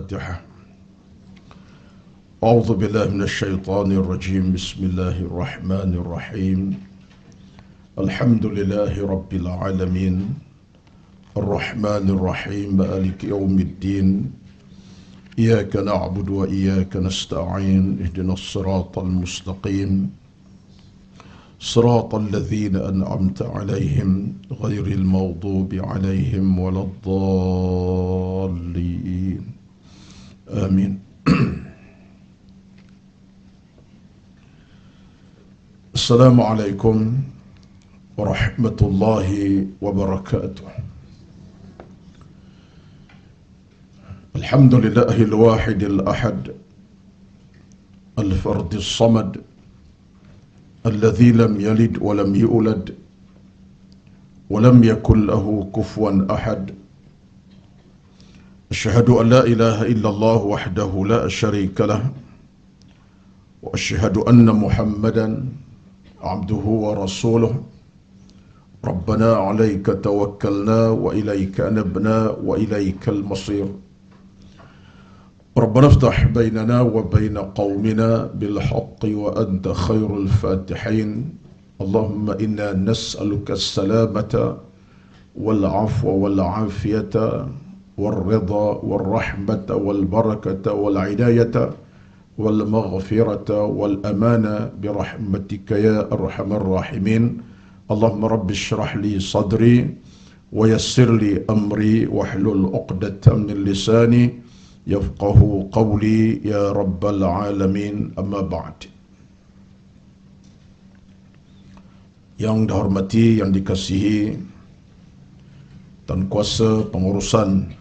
الفاتحة. أعوذ بالله من الشيطان الرجيم. بسم الله الرحمن الرحيم. الحمد لله رب العالمين الرحمن الرحيم مالك يوم الدين. إياك نعبد وإياك نستعين. اهدنا الصراط المستقيم صراط الذين أنعمت عليهم غير المغضوب عليهم ولا الضالين. آمين. السلام عليكم ورحمة الله وبركاته. الحمد لله الواحد الأحد الفرد الصمد الذي لم يلد ولم يولد ولم يكن له كفوا أحد. أشهد أن لا إله إلا الله وحده لا شريك له، وأشهد أن محمدا عبده ورسوله. ربنا عليك توكلنا وإليك أنبنا وإليك المصير. ربنا افتح بيننا وبين قومنا بالحق وأنت خير الفاتحين. اللهم إنا نسألك السلامة والعفو والعافية والرضا والرحمة والبركة والعناية والمغفرة والأمانة برحمتك يا أرحم الراحمين. اللهم رب اشرح لي صدري ويسر لي أمري واحلل عقدة من لساني يفقه قولي يا رب العالمين. أما بعد. Yang dihormati, yang dikasihi Tuan Kuasa Pengurusan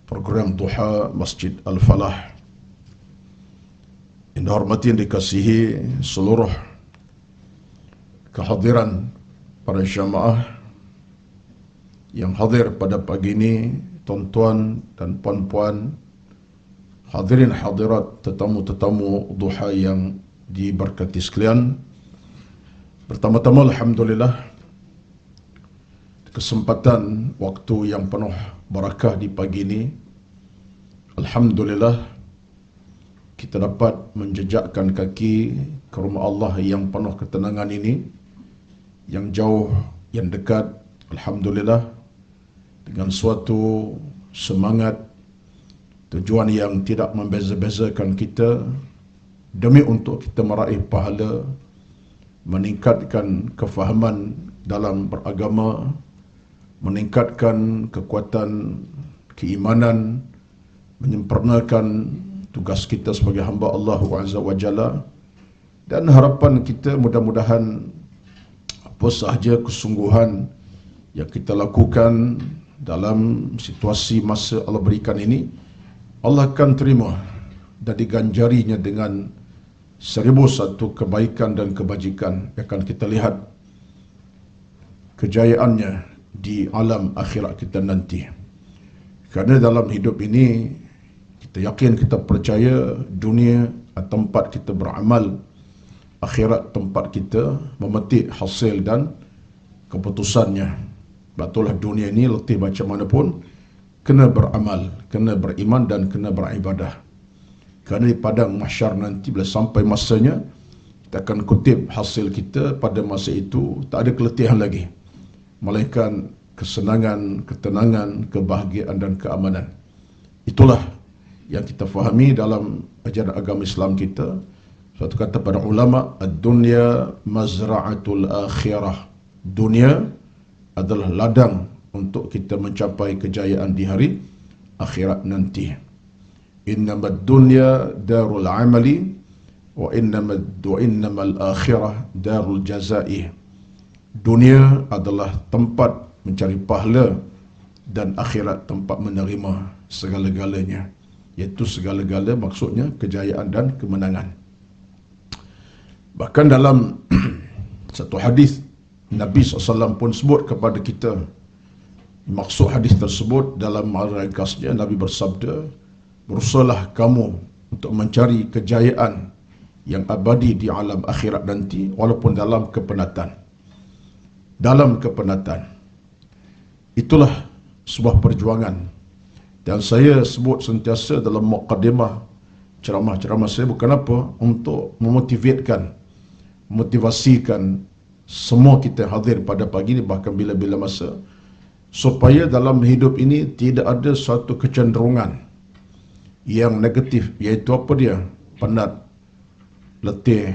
Program Duha Masjid Al-Falah, yang dihormati, yang dikasihi seluruh kehadiran para jamaah yang hadir pada pagi ini, tuan-tuan dan puan-puan, hadirin hadirat, tetamu-tetamu duha yang diberkati sekalian. Pertama-tama alhamdulillah, kesempatan waktu yang penuh barakah di pagi ini, alhamdulillah kita dapat menjejakkan kaki ke rumah Allah yang penuh ketenangan ini, yang jauh, yang dekat, alhamdulillah, dengan suatu semangat, tujuan yang tidak membeza-bezakan kita, demi untuk kita meraih pahala, meningkatkan kefahaman dalam beragama, meningkatkan kekuatan keimanan, menyempurnakan tugas kita sebagai hamba Allah Azza wa Jalla, dan harapan kita mudah-mudahan apa sahaja kesungguhan yang kita lakukan dalam situasi masa Allah berikan ini, Allah akan terima dan diganjarinya dengan 1001 kebaikan dan kebajikan yang akan kita lihat kejayaannya di alam akhirat kita nanti. Kerana dalam hidup ini kita yakin, kita percaya dunia tempat kita beramal, akhirat tempat kita memetik hasil dan keputusannya. Betullah dunia ini letih macam mana pun, kena beramal, kena beriman dan kena beribadah. Kerana di padang mahsyar nanti, bila sampai masanya, kita akan kutip hasil kita. Pada masa itu tak ada keletihan lagi, melainkan kesenangan, ketenangan, kebahagiaan dan keamanan. Itulah yang kita fahami dalam ajaran agama Islam kita. Suatu kata para ulama, ad-dunya mazra'atul akhirah. Dunia adalah ladang untuk kita mencapai kejayaan di hari akhirat nanti. Innamad dunya darul amali wa innamal akhirah darul jazai. Dunia adalah tempat mencari pahala dan akhirat tempat menerima segala-galanya, iaitu segala-gala maksudnya kejayaan dan kemenangan. Bahkan dalam satu hadis, Nabi SAW pun sebut kepada kita maksud hadis tersebut. Dalam ringkasnya Nabi bersabda, berusahalah kamu untuk mencari kejayaan yang abadi di alam akhirat nanti, walaupun dalam kepenatan. Dalam kepenatan. Itulah sebuah perjuangan Dan saya sebut sentiasa dalam muqaddimah ceramah-ceramah saya bukan apa, untuk motivasikan semua kita hadir pada pagi ini, bahkan bila-bila masa, supaya dalam hidup ini tidak ada suatu kecenderungan yang negatif, iaitu apa dia? Penat, letih,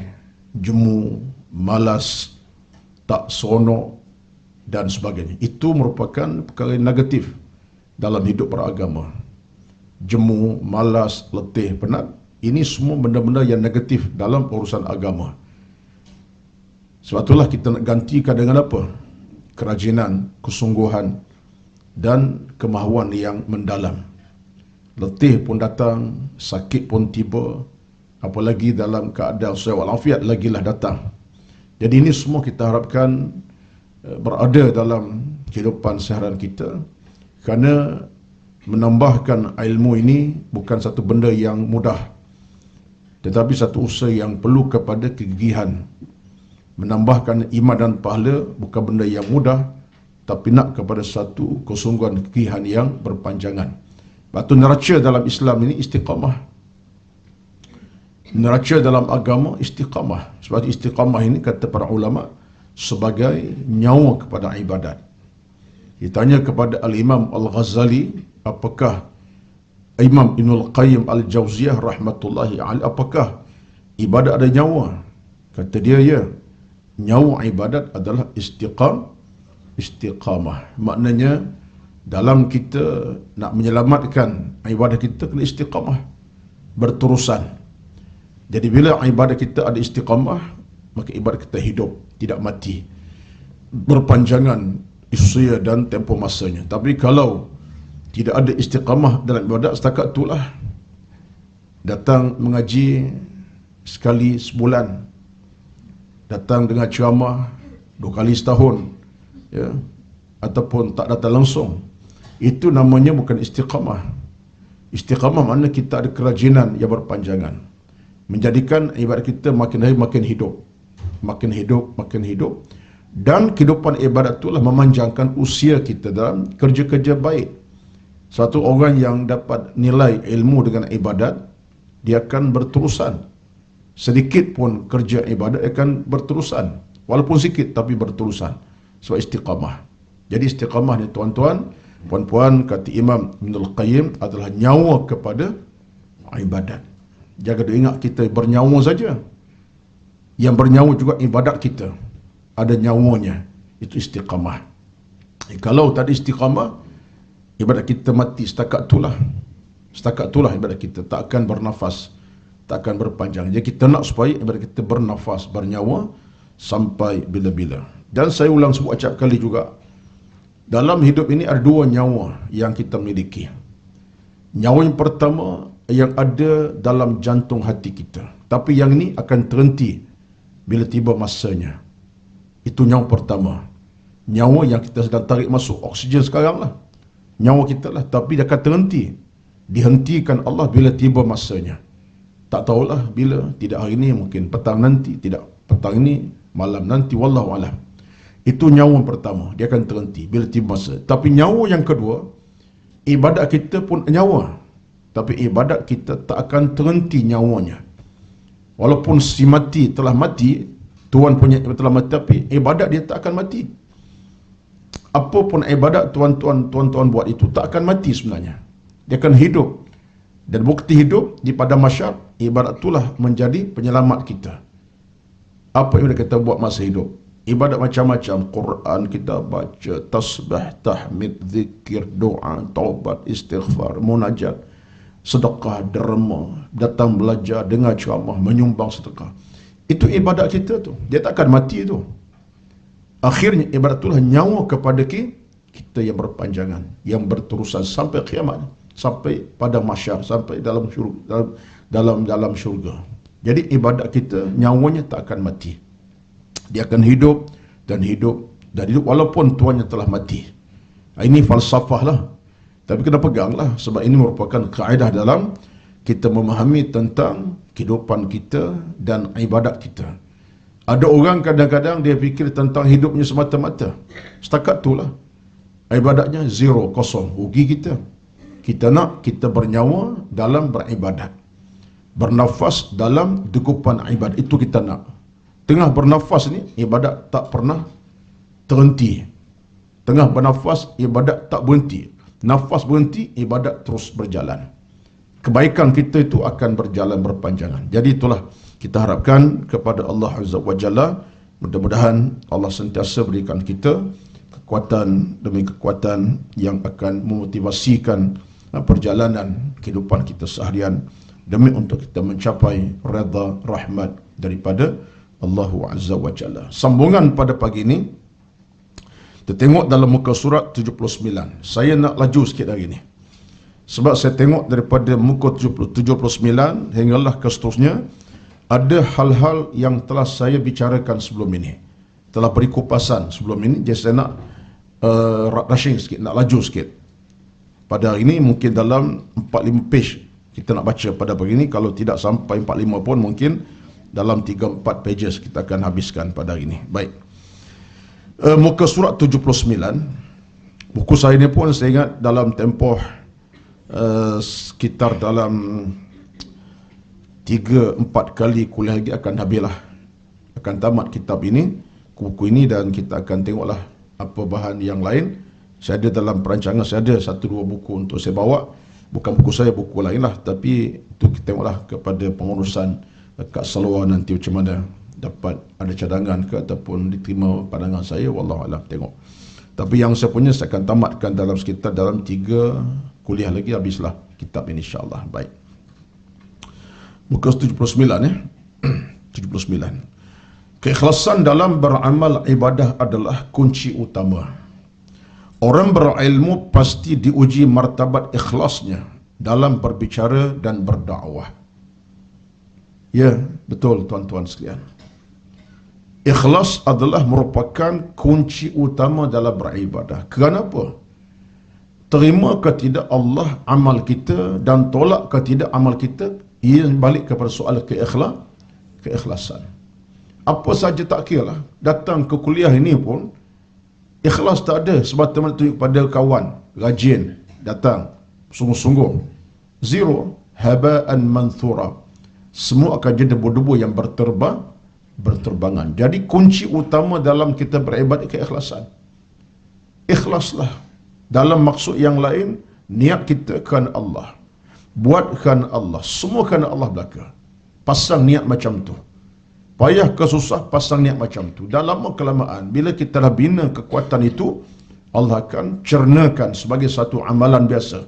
jemu, malas, tak seronok dan sebagainya. Itu merupakan perkara yang negatif dalam hidup beragama. Jemu, malas, letih, penat, ini semua benda-benda yang negatif dalam urusan agama. Sebab itulah kita nak gantikan dengan apa? Kerajinan, kesungguhan dan kemahuan yang mendalam. Letih pun datang, sakit pun tiba, apalagi dalam keadaan sihat walafiat lagilah datang. Jadi ini semua kita harapkan berada dalam kehidupan seharian kita, kerana menambahkan ilmu ini bukan satu benda yang mudah, tetapi satu usaha yang perlu kepada kegigihan. Menambahkan iman dan pahala bukan benda yang mudah, tapi nak kepada satu kesungguhan kegigihan yang berpanjangan. Batu neraca dalam Islam ini istiqamah. Neraca dalam agama istiqamah. Sebab istiqamah ini kata para ulama sebagai nyawa kepada ibadat. Ditanya kepada Al-Imam Al-Ghazali, apakah Imam Ibnul Qayyim Al-Jauziyah rahmatullahi alaih, apakah ibadat ada nyawa? Kata dia, ya, nyawa ibadat adalah istiqamah. Maknanya dalam kita nak menyelamatkan ibadat kita, kena istiqamah, berterusan. Jadi bila ibadat kita ada istiqamah, maka ibadat kita hidup, tidak mati, berpanjangan usia dan tempoh masanya. Tapi kalau tidak ada istiqamah dalam ibadat, setakat itulah datang mengaji sekali sebulan, datang dengan ceramah 2 kali setahun, ya, ataupun tak datang langsung, itu namanya bukan istiqamah. Istiqamah makna kita ada kerajinan yang berpanjangan, menjadikan ibadat kita makin hari makin hidup, makin hidup, makin hidup. Dan kehidupan ibadat itulah memanjangkan usia kita dalam kerja-kerja baik. Satu orang yang dapat nilai ilmu dengan ibadat, dia akan berterusan. Sedikit pun kerja ibadat akan berterusan, walaupun sikit tapi berterusan. Sebab istiqamah. Jadi istiqamah ni tuan-tuan, puan-puan, kata Imam Ibnul Qayyim, adalah nyawa kepada ibadat. Jangan ingat kita bernyawa saja. Yang bernyawa juga ibadat kita, ada nyawanya, itu istiqamah. Kalau tak ada istiqamah, ibadat kita mati setakat itulah. Setakat itulah ibadat kita, tak akan bernafas, tak akan berpanjang. Jadi kita nak supaya ibadat kita bernafas, bernyawa sampai bila-bila. Dan saya ulang sebut acap kali juga, dalam hidup ini ada 2 nyawa yang kita miliki. Nyawa yang pertama yang ada dalam jantung hati kita, tapi yang ini akan terhenti bila tiba masanya. Itu nyawa pertama. Nyawa yang kita sedang tarik masuk oksigen sekarang lah, nyawa kita lah, tapi dia akan terhenti, dihentikan Allah bila tiba masanya. Tak tahulah bila, tidak hari ini, mungkin petang nanti, tidak petang ini, malam nanti, wallahu alam. Itu nyawa pertama, dia akan terhenti bila tiba masa. Tapi nyawa yang kedua, ibadat kita pun nyawa, tapi ibadat kita tak akan terhenti nyawanya. Walaupun si mati telah mati, Tuan punya telah mati, tapi ibadat dia tak akan mati. Apapun ibadat tuan-tuan buat itu tak akan mati sebenarnya. Dia akan hidup. Dan bukti hidup di pada masyar, ibadat itulah menjadi penyelamat kita. Apa yang kita buat masa hidup? Ibadat macam-macam. Quran kita baca, tasbih, tahmid, zikir, doa, taubat, istighfar, munajat, sedekah, derma, datang belajar, dengar ceramah, menyumbang sedekah. Itu ibadat kita tu. Dia tak akan mati tu. Akhirnya ibadat itulah nyawa kepada kita yang berpanjangan, yang berterusan sampai kiamat, sampai pada masyar, sampai dalam syurga, dalam syurga. Jadi ibadat kita nyawanya tak akan mati. Dia akan hidup dan hidup dan hidup walaupun tuannya telah mati. Ini falsafah lah, tapi kena pegang lah, sebab ini merupakan kaedah dalam kita memahami tentang kehidupan kita dan ibadat kita. Ada orang kadang-kadang dia fikir tentang hidupnya semata-mata, setakat itulah ibadatnya zero, kosong, rugi kita. Kita nak kita bernyawa dalam beribadat, bernafas dalam degupan ibadat. Itu kita nak. Tengah bernafas ni, ibadat tak pernah terhenti. Tengah bernafas, ibadat tak berhenti. Nafas berhenti, ibadat terus berjalan. Kebaikan kita itu akan berjalan berpanjangan. Jadi itulah kita harapkan kepada Allah Azza wa Jalla. Mudah-mudahan Allah sentiasa berikan kita kekuatan demi kekuatan yang akan memotivasikan perjalanan kehidupan kita seharian demi untuk kita mencapai redha rahmat daripada Allah Azza wa Jalla. Sambungan pada pagi ini, kita tengok dalam muka surat 79. Saya nak laju sikit hari ini, sebab saya tengok daripada muka 79 hinggalah ke seterusnya, ada hal-hal yang telah saya bicarakan sebelum ini, telah beri kupasan sebelum ini. Jadi saya nak rushing sikit, nak laju sikit. Pada hari ini mungkin dalam 4-5 page kita nak baca pada pagi ini. Kalau tidak sampai 4-5 pun mungkin dalam 3-4 pages kita akan habiskan pada hari ini. Baik. Muka surat 79. Buku saya ni pun saya ingat dalam tempoh sekitar dalam 3-4 kali kuliah lagi akan habislah, akan tamat kitab ini, buku ini, dan kita akan tengoklah apa bahan yang lain. Saya ada dalam perancangan, saya ada 1-2 buku untuk saya bawa, bukan buku saya, buku lain lah, tapi itu kita tengoklah kepada pengurusan Kak Salwa nanti macam mana, dapat ada cadangan ke ataupun diterima pandangan saya, wallahualam, tengok. Tapi yang saya punya saya akan tamatkan dalam sekitar dalam 3 kuliah lagi, habislah kitab ini insyaAllah. Baik. Muka 79 ya. 79. Keikhlasan dalam beramal ibadah adalah kunci utama. Orang berilmu pasti diuji martabat ikhlasnya dalam berbicara dan berdakwah. Ya, betul tuan-tuan sekalian. Ikhlas adalah merupakan kunci utama dalam beribadah. Kenapa? Terima ke tidak Allah amal kita dan tolak ke tidak amal kita, ia balik kepada soal keikhlasan. Apa saja tak kira lah. Datang ke kuliah ini pun ikhlas tak ada, sebab teman tunjuk pada kawan, rajin, datang, sungguh-sungguh. Zero, haba'an manthura. Semua akan jadi debu-debu yang berterbangan. Jadi kunci utama dalam kita beribadat keikhlasan. Ikhlaslah. Dalam maksud yang lain, niat kita kerana Allah. Buat kerana Allah. Semua kerana Allah belaka. Pasang niat macam tu. Payah ke susah, pasang niat macam tu. Dan lama kelamaan, bila kita dah bina kekuatan itu, Allah akan cernakan sebagai satu amalan biasa.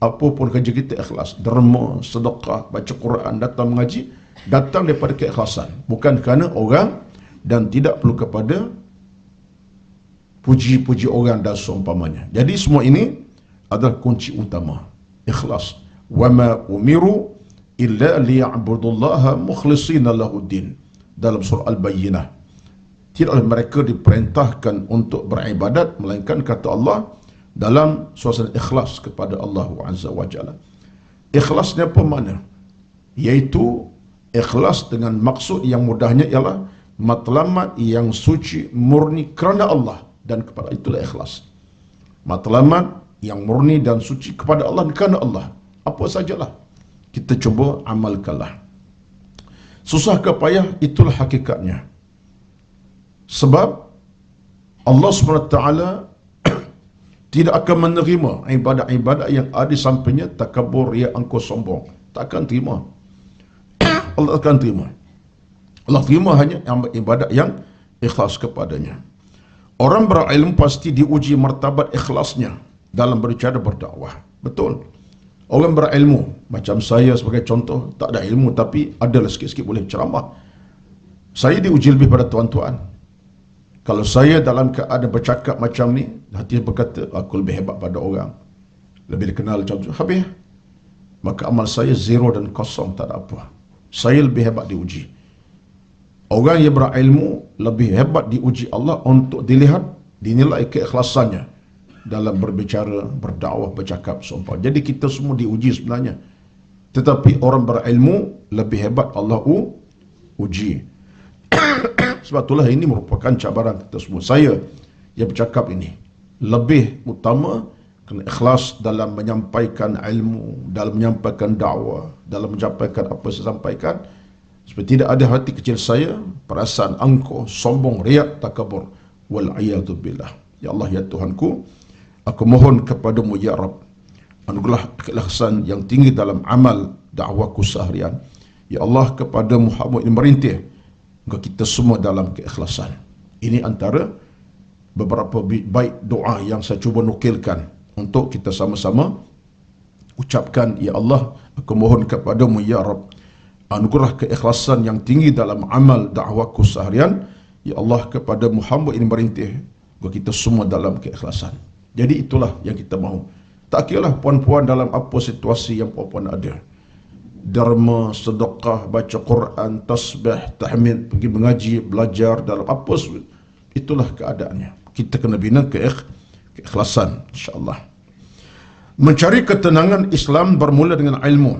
Apa pun kerja kita ikhlas. Derma, sedekah, baca Quran, datang mengaji, datang daripada keikhlasan. Bukan kerana orang dan tidak perlu kepada puji-puji orang dan seumpamanya. Jadi semua ini adalah kunci utama. Ikhlas. وَمَا أُمِرُوا إِلَّا لِيَعْبُدُوا مُخْلِصِينَ لَهُ الدِّينَ. Dalam surah Al-Bayyinah, tidaklah mereka diperintahkan untuk beribadat melainkan kata Allah dalam suasana ikhlas kepada Allah Azza wa Jalla. Ikhlasnya apa mana? Iaitu ikhlas dengan maksud yang mudahnya ialah matlamat yang suci murni kerana Allah, dan kepada itulah ikhlas. Matlamat yang murni dan suci kepada Allah, kerana Allah. Apa sajalah kita cuba amalkanlah. Susah ke payah, itulah hakikatnya. Sebab Allah SWT tidak akan menerima ibadat-ibadat yang ada di sampingnya takabur, riya, angkuh, sombong. Tak akan terima. Allah akan terima. Allah terima hanya ibadat yang ikhlas kepadanya. Orang berilmu pasti diuji martabat ikhlasnya dalam berbicara berdakwah. Betul. Orang berilmu, macam saya sebagai contoh, tak ada ilmu tapi adalah sikit-sikit boleh ceramah. Saya diuji lebih pada tuan-tuan. Kalau saya dalam keadaan bercakap macam ni, hati berkata, aku lebih hebat pada orang, lebih dikenal macam tu, habis. Maka amal saya zero dan kosong, tak ada apa. Saya lebih hebat diuji. Orang yang berilmu lebih hebat diuji Allah untuk dilihat, dinilai keikhlasannya dalam berbicara, berdakwah, bercakap, sumpah. Jadi kita semua diuji sebenarnya. Tetapi orang berilmu lebih hebat Allah uji. Sebab itulah ini merupakan cabaran kita semua. Saya yang bercakap ini lebih utama kena ikhlas dalam menyampaikan ilmu, dalam menyampaikan dakwah, dalam menyampaikan apa saya sampaikan. Seperti tidak ada hati kecil saya, perasaan angkuh, sombong, riak, takabur. Wal'iyadu billah. Ya Allah, ya Tuhanku, aku mohon kepadamu ya Rabb, anugerah keikhlasan yang tinggi dalam amal dakwaku seharian. Ya Allah, kepadamu hamba ini merintih, engkau kita semua dalam keikhlasan. Ini antara beberapa baik doa yang saya cuba nukilkan untuk kita sama-sama ucapkan. Ya Allah, aku mohon kepadamu ya Rabb, anugerah keikhlasan yang tinggi dalam amal dakwaku seharian. Ya Allah, kepadamu hamba ini merintih, engkau kita semua dalam keikhlasan. Jadi itulah yang kita mahu. Tak kira puan-puan dalam apa situasi yang puan-puan ada. Derma, sedekah, baca Quran, tasbih, tahmid, pergi mengaji, belajar dalam apa, itulah keadaannya. Kita kena bina keikhlasan, insya-Allah. Mencari ketenangan Islam bermula dengan ilmu.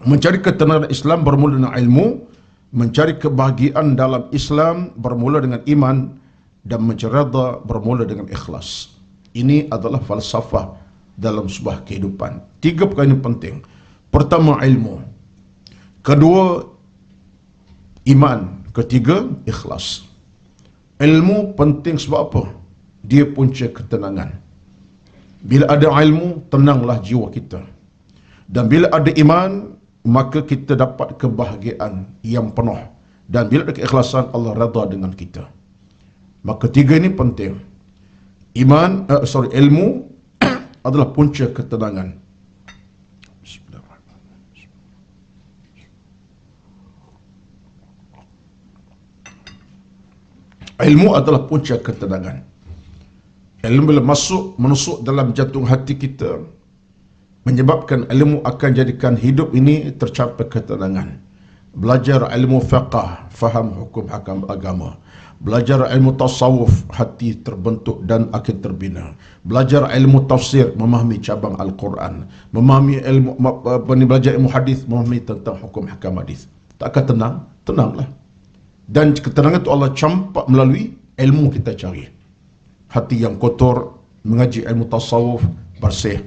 Mencari ketenangan Islam bermula dengan ilmu. Mencari kebahagiaan dalam Islam bermula dengan iman. Dan mencari redha bermula dengan ikhlas. Ini adalah falsafah dalam sebuah kehidupan. 3 perkara yang penting. Pertama, ilmu. Kedua, iman. Ketiga, ikhlas. Ilmu penting sebab apa? Dia punca ketenangan. Bila ada ilmu, tenanglah jiwa kita. Dan bila ada iman, maka kita dapat kebahagiaan yang penuh. Dan bila ada keikhlasan, Allah redha dengan kita. Maka 3 ini penting. Ilmu adalah punca ketenangan. Ilmu adalah punca ketenangan. Ilmu bila menusuk dalam jantung hati kita, menyebabkan ilmu akan jadikan hidup ini tercapai ketenangan. Belajar ilmu fiqh, faham hukum hakam agama. Belajar ilmu tasawuf, hati terbentuk dan akan terbina. Belajar ilmu tafsir, memahami cabang Al-Quran. Memahami belajar ilmu hadis, memahami tentang hukum hakam hadis. Takkan tenang? Tenanglah. Dan ketenangan itu Allah campak melalui ilmu kita cari. Hati yang kotor, mengaji ilmu tasawuf, bersih.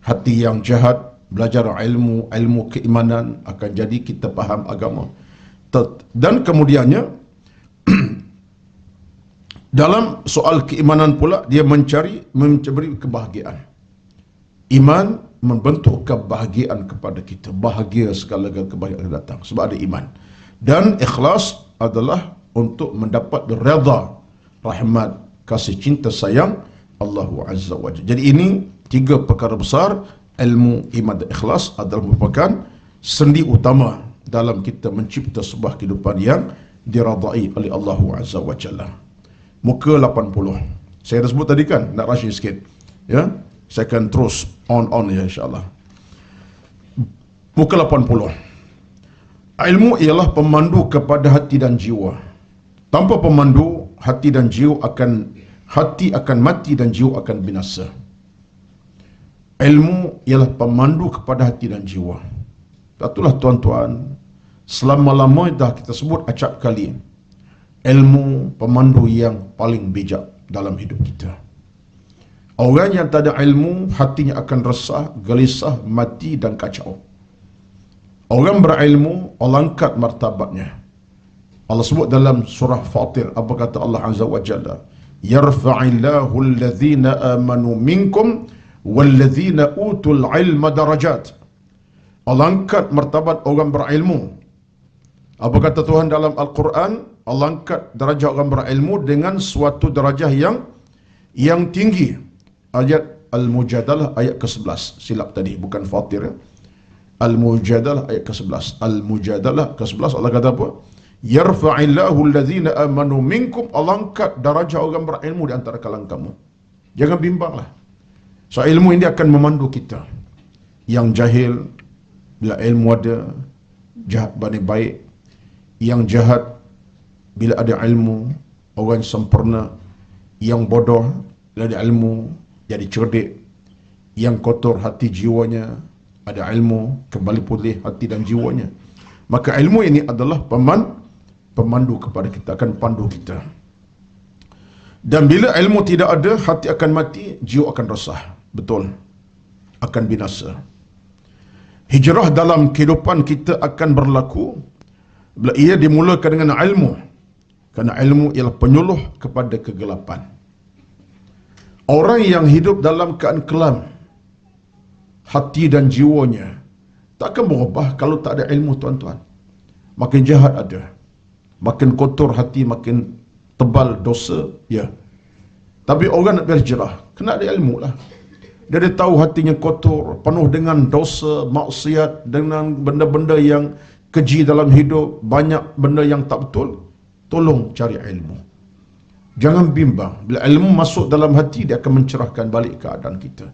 Hati yang jahat, belajar ilmu keimanan, akan jadi kita faham agama. Dan kemudiannya, dalam soal keimanan pula, dia mencari kebahagiaan. Iman membentuk kebahagiaan kepada kita. Bahagia segala-galanya kebahagiaan datang sebab ada iman. Dan ikhlas adalah untuk mendapat redha, rahmat, kasih cinta sayang Allah Azza wa Jalla. Jadi ini 3 perkara besar. Ilmu, iman dan ikhlas adalah merupakan sendi utama dalam kita mencipta sebuah kehidupan yang diradai oleh Allah Azza wa Jalla. Muka 80. Saya dah sebut tadi kan, nak rush sikit. Ya, saya akan terus on ya, insya-Allah. Muka 80. Ilmu ialah pemandu kepada hati dan jiwa. Tanpa pemandu, hati akan mati dan jiwa akan binasa. Ilmu ialah pemandu kepada hati dan jiwa. Itulah tuan-tuan, selama-lama dah kita sebut acap kali, ilmu pemandu yang paling bijak dalam hidup kita. Orang yang tak ada ilmu, hatinya akan resah, gelisah, mati dan kacau. Orang berilmu, Allah angkat martabatnya. Allah sebut dalam surah Fatir, apa kata Allah Azza wa Jalla? Yarfa'illahu alladhina amanu minkum walladhina utul ilma darajat. Allah angkat martabat orang berilmu. Apa kata Tuhan dalam Al-Quran? Allah angkat darjah orang berilmu dengan suatu darjah yang tinggi. Ayat Al-Mujadalah ayat ke-11. Silap tadi, bukan Fatir ya. Al-Mujadalah ayat ke-11. Al-Mujadalah ke-11 Allah kata apa? Yarfa'illahu alladhina amanu minkum. Allah angkat darjah orang berilmu di antara kalangan kamu. Jangan bimbanglah. So ilmu ini akan memandu kita. Yang jahil, bila ilmu ada, jahat bani baik. Yang jahat, bila ada ilmu, orang sempurna. Yang bodoh, bila ada ilmu, jadi cerdik. Yang kotor hati jiwanya, ada ilmu, kembali pulih hati dan jiwanya. Maka ilmu ini adalah pemandu kepada kita, akan pandu kita. Dan bila ilmu tidak ada, hati akan mati, jiwa akan resah. Betul. Akan binasa. Hijrah dalam kehidupan kita akan berlaku bila ia dimulakan dengan ilmu. Kerana ilmu ialah penyuluh kepada kegelapan. Orang yang hidup dalam keadaan kelam, hati dan jiwanya, tak akan berubah kalau tak ada ilmu, tuan-tuan. Makin jahat ada. Makin kotor hati, makin tebal dosa, ya. Tapi orang nak berhijrah, kena ada ilmu lah. Dia tahu hatinya kotor, penuh dengan dosa, maksiat, dengan benda-benda yang keji dalam hidup, banyak benda yang tak betul. Tolong cari ilmu. Jangan bimbang. Bila ilmu masuk dalam hati, dia akan mencerahkan balik keadaan kita.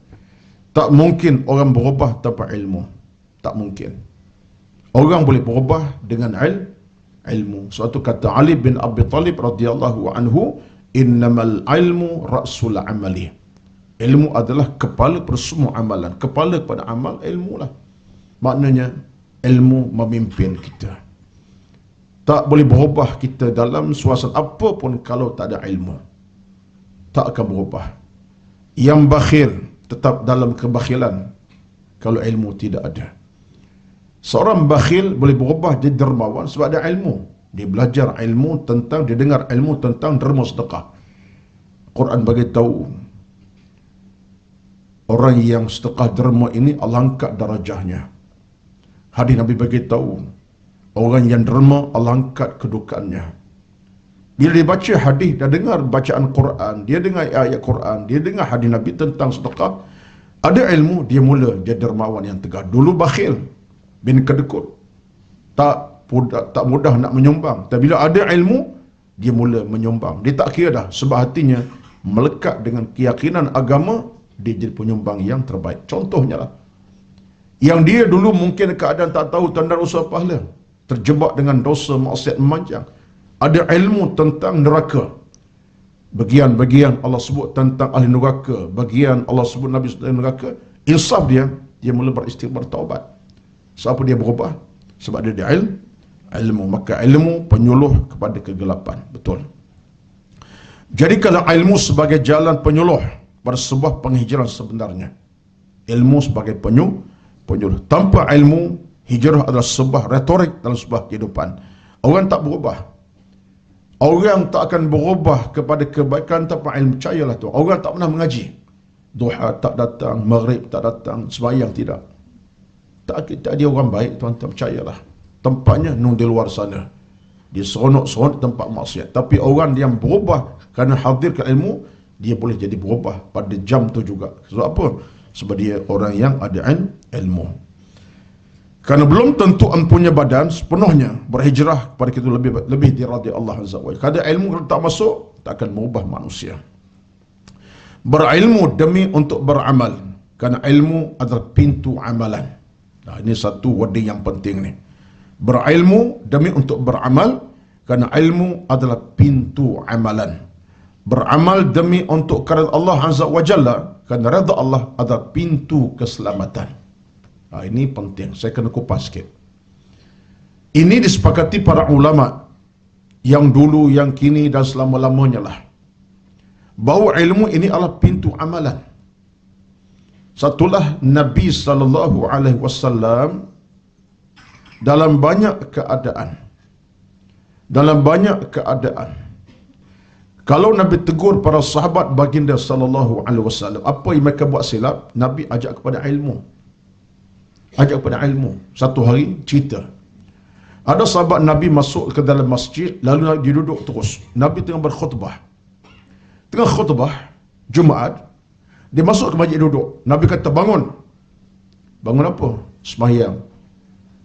Tak mungkin orang berubah tanpa ilmu. Tak mungkin. Orang boleh berubah dengan ilmu. Suatu kata Ali bin Abi Talib radhiyallahu anhu, innamal ilmu ra'sul amali. Ilmu adalah kepala pada semua amalan. Kepala pada amal, ilmu lah. Maknanya, ilmu memimpin kita. Tak boleh berubah kita dalam suasana apa pun kalau tak ada ilmu. Tak akan berubah. Yang bakhil tetap dalam kebakhilan kalau ilmu tidak ada. Seorang bakhil boleh berubah jadi dermawan sebab ada ilmu. Dia belajar ilmu tentang, dia dengar ilmu tentang derma sedekah. Quran bagi tahu orang yang sedekah derma ini Allah angkat darajahnya. Hadis Nabi bagi tahu orang yang derma Allah angkat kedudukannya. Bila dia baca hadis, dia dengar bacaan Quran, dia dengar ayat Quran, dia dengar hadis Nabi tentang sedekah, ada ilmu, dia mula jadi dermawan yang tegar. Dulu bakhil, bin kedekut, tak mudah nak menyumbang. Tapi bila ada ilmu, dia mula menyumbang. Dia tak kira dah, sebab hatinya melekat dengan keyakinan agama, dia jadi penyumbang yang terbaik. Contohnya lah, yang dia dulu mungkin keadaan tak tahu tanda usaha pahala, terjebak dengan dosa maksiat memanjang, ada ilmu tentang neraka, bagian-bagian Allah sebut tentang ahli neraka, bagian Allah sebut Nabi tentang neraka, insaf dia mula beristighfar, taubat. Siapa dia berubah? Sebab dia ada ilmu. Maka ilmu penyuluh kepada kegelapan. Betul. Jadi kalau ilmu sebagai jalan penyuluh pada sebuah penghijrah sebenarnya, ilmu sebagai penyuluh. Tanpa ilmu, hijrah adalah sebuah retorik dalam sebuah kehidupan. Orang tak berubah. Orang tak akan berubah kepada kebaikan tanpa ilmu. Percayalah tu. Orang tak pernah mengaji. Duha tak datang, maghrib tak datang, sembahyang tidak. Tak ada orang baik, tuan-tuan, percayalah. Tempatnya di luar sana. Dia seronok-seronok tempat maksiat. Tapi orang yang berubah kerana hadir ke ilmu, dia boleh jadi berubah pada jam tu juga. Sebab apa? Sebab dia orang yang ada ilmu. Kerana belum tentu empunya badan sepenuhnya berhijrah kepada kita lebih diradi Allah Azza wa Jalla. Kalau ilmu kalau tak masuk, tak akan mengubah manusia. Berilmu demi untuk beramal. Kerana ilmu adalah pintu amalan. Nah, ini satu wording yang penting ni. Berilmu demi untuk beramal, kerana ilmu adalah pintu amalan. Beramal demi untuk kerana Allah Azza wa Jalla, kerana redha Allah adalah pintu keselamatan. Nah, ini penting, saya kena kupas sikit. Ini disepakati para ulama yang dulu, yang kini dan selama-lamanya lah, bahawa ilmu ini adalah pintu amalan. Satulah Nabi SAW dalam banyak keadaan, kalau Nabi tegur para sahabat baginda SAW, apa yang mereka buat silap, Nabi ajak kepada ilmu. Satu hari cerita, ada sahabat Nabi masuk ke dalam masjid, lalu dia duduk terus. Nabi tengah berkhutbah. Tengah khutbah Jumaat, dia masuk ke masjid duduk. Nabi kata, bangun. Bangun apa? Sembahyang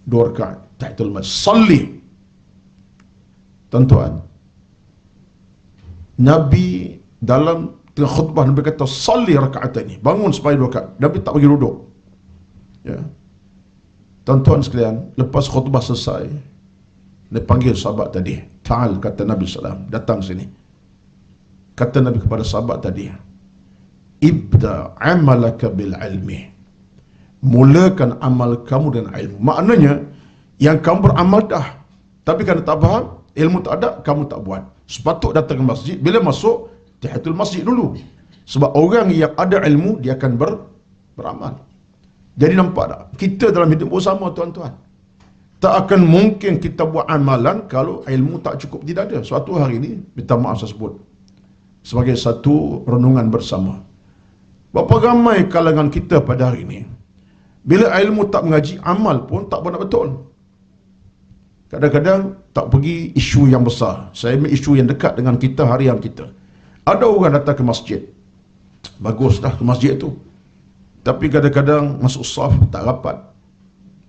2 rakaat tahiyatul masjid. Salli. Tuan-tuan, Nabi dalam tengah khutbah, Nabi kata, salli rakaat ini. Bangun sembahyang 2 rakaat. Nabi tak bagi duduk. Ya. Tuan-tuan sekalian, lepas khutbah selesai, dia panggil sahabat tadi. Ta'al, kata Nabi SAW, datang sini. Kata Nabi kepada sahabat tadi, ibda amalaka bil ilmi. Mulakan amal kamu dengan ilmu. Maknanya, yang kamu beramal dah, tapi kerana tak faham, ilmu tak ada, kamu tak buat. Sepatut datang ke masjid, bila masuk, tahiyatul masjid dulu. Sebab orang yang ada ilmu, dia akan beramal. Jadi nampak tak? Kita dalam hidup bersama tuan-tuan, tak akan mungkin kita buat amalan kalau ilmu tak cukup. Tidak ada. Suatu hari ini, minta maaf saya sebut, sebagai satu renungan bersama. Berapa ramai kalangan kita pada hari ini, bila ilmu tak mengaji, amal pun tak benar betul. Kadang-kadang tak pergi isu yang besar. Saya ambil isu yang dekat dengan kita, harian kita. Ada orang datang ke masjid. Baguslah ke masjid tu. Tapi kadang-kadang masuk saf tak rapat.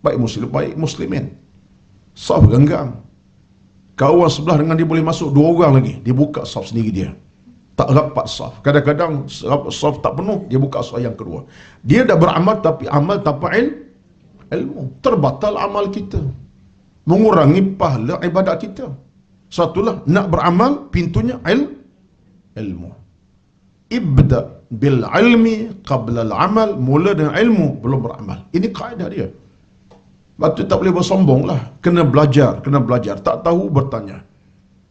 Baik muslimin. Saf genggang. Kawan sebelah dengan dia boleh masuk 2 orang lagi. Dia buka saf sendiri dia. Tak rapat saf. Kadang-kadang saf tak penuh, dia buka saf yang kedua. Dia dah beramal tapi amal tanpa ilmu. Terbatal amal kita. Mengurangi pahala ibadat kita. Satulah, nak beramal, pintunya ilmu. Ibda bil ilmi qabla al amal. Mula dengan ilmu, belum beramal. Ini kaedah dia. Lepas tu tak boleh bersombong lah. Kena belajar. Tak tahu, bertanya.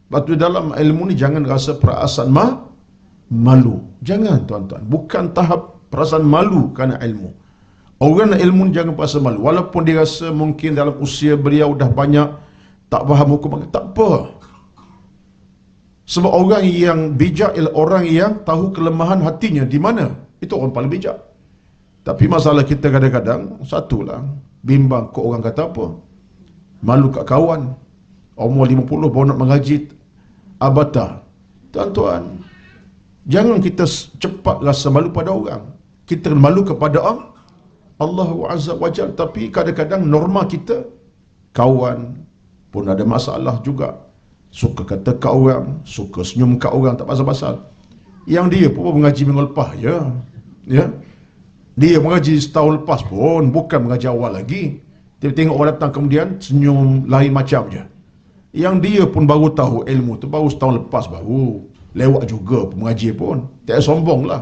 Lepas tu dalam ilmu ni jangan rasa perasaan malu. Jangan tuan-tuan. Bukan tahap perasaan malu kerana ilmu. Orang nak ilmu jangan perasaan malu. Walaupun dia rasa mungkin dalam usia beliau dah banyak, tak faham hukum, tak apa. Sebab orang yang bijak ialah orang yang tahu kelemahan hatinya di mana. Itu orang paling bijak. Tapi masalah kita kadang-kadang, satulah, bimbang kok orang kata apa. Malu kat kawan. Umur 50 baru nak mengaji abata. Tuan-tuan, jangan kita cepat rasa malu pada orang. Kita malu kepada Allah Azza wa Jalla. Tapi kadang-kadang norma kita, kawan pun ada masalah juga. Suka kata kat orang, suka senyum kat orang, tak pasal-pasal. Yang dia pun mengaji minggu lepas ya. Dia mengaji setahun lepas pun, bukan mengaji awal lagi. Dia tengok orang datang kemudian senyum lain macam je. Yang dia pun baru tahu ilmu tu baru setahun lepas baru. Lewat juga pun mengaji pun. Tak sombong lah.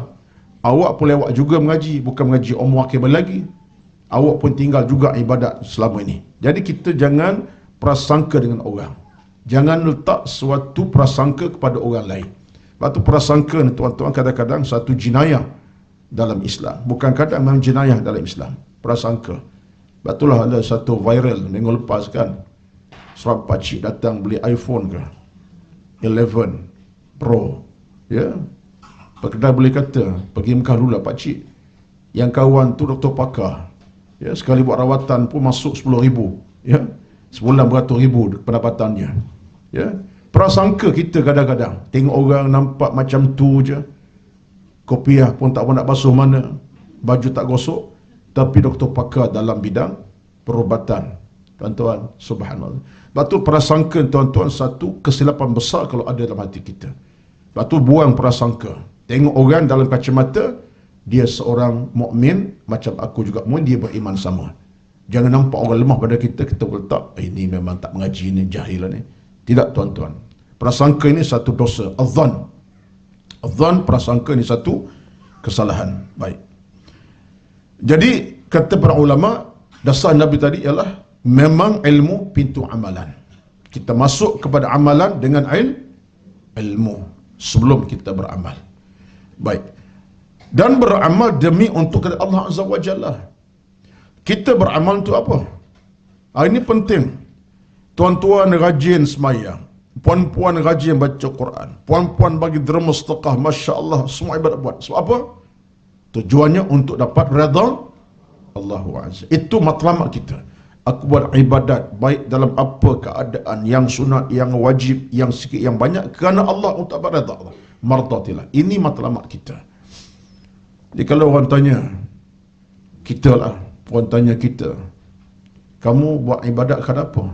Awak pun lewat juga mengaji, bukan mengaji umur akhir lagi. Awak pun tinggal juga ibadat selama ini. Jadi kita jangan prasangka dengan orang. Jangan letak suatu prasangka kepada orang lain. Lepas tu prasangka ni tuan-tuan kadang-kadang satu jenayah dalam Islam. Bukan kadang memang jenayah dalam Islam. Prasangka. Lepas itulah ada satu viral minggu lepas kan. Sebab pakcik datang beli iPhone ke 11 Pro. Ya. Kedai boleh kata, pergi Mekah dulu lah pakcik. Yang kawan tu doktor pakar. Ya, sekali buat rawatan pun masuk 10,000. Ya. Sebulan beratus-ribu pendapatannya. Ya. Prasangka kita kadang-kadang tengok orang nampak macam tu je. Kopiah pun tak nak basuh mana. Baju tak gosok. Tapi doktor pakar dalam bidang perubatan. Tuan-tuan, subhanallah. Lepas tu prasangka tuan-tuan satu kesilapan besar kalau ada dalam hati kita. Lepas tu buang prasangka. Tengok orang dalam kacamata, dia seorang mukmin macam aku juga mukmin, dia beriman sama. Jangan nampak orang lemah pada kita, kita letak, ini memang tak mengaji ni, jahil ni. Tidak tuan-tuan. Prasangka ini satu dosa. Adhan, prasangka ini satu kesalahan. Baik. Jadi, kata para ulama, dasar Nabi tadi ialah memang ilmu pintu amalan. Kita masuk kepada amalan dengan ilmu sebelum kita beramal. Baik. Dan beramal demi untuk Allah Azza wa Jalla. Kita beramal untuk apa? Ini penting. Tuan-tuan rajin semayang. Puan-puan rajin baca Quran. Puan-puan bagi derma sedekah. Masya Allah. Semua ibadat buat. Sebab apa? Tujuannya untuk dapat redha Allah Azza. Itu matlamat kita. Aku buat ibadat baik dalam apa keadaan, yang sunat, yang wajib, yang sikit, yang banyak, kerana Allah untuk dapat redha Allah. Mardatilah. Ini matlamat kita. Jadi kalau orang tanya, kita lah, orang tanya kita, kamu buat ibadat kerana apa?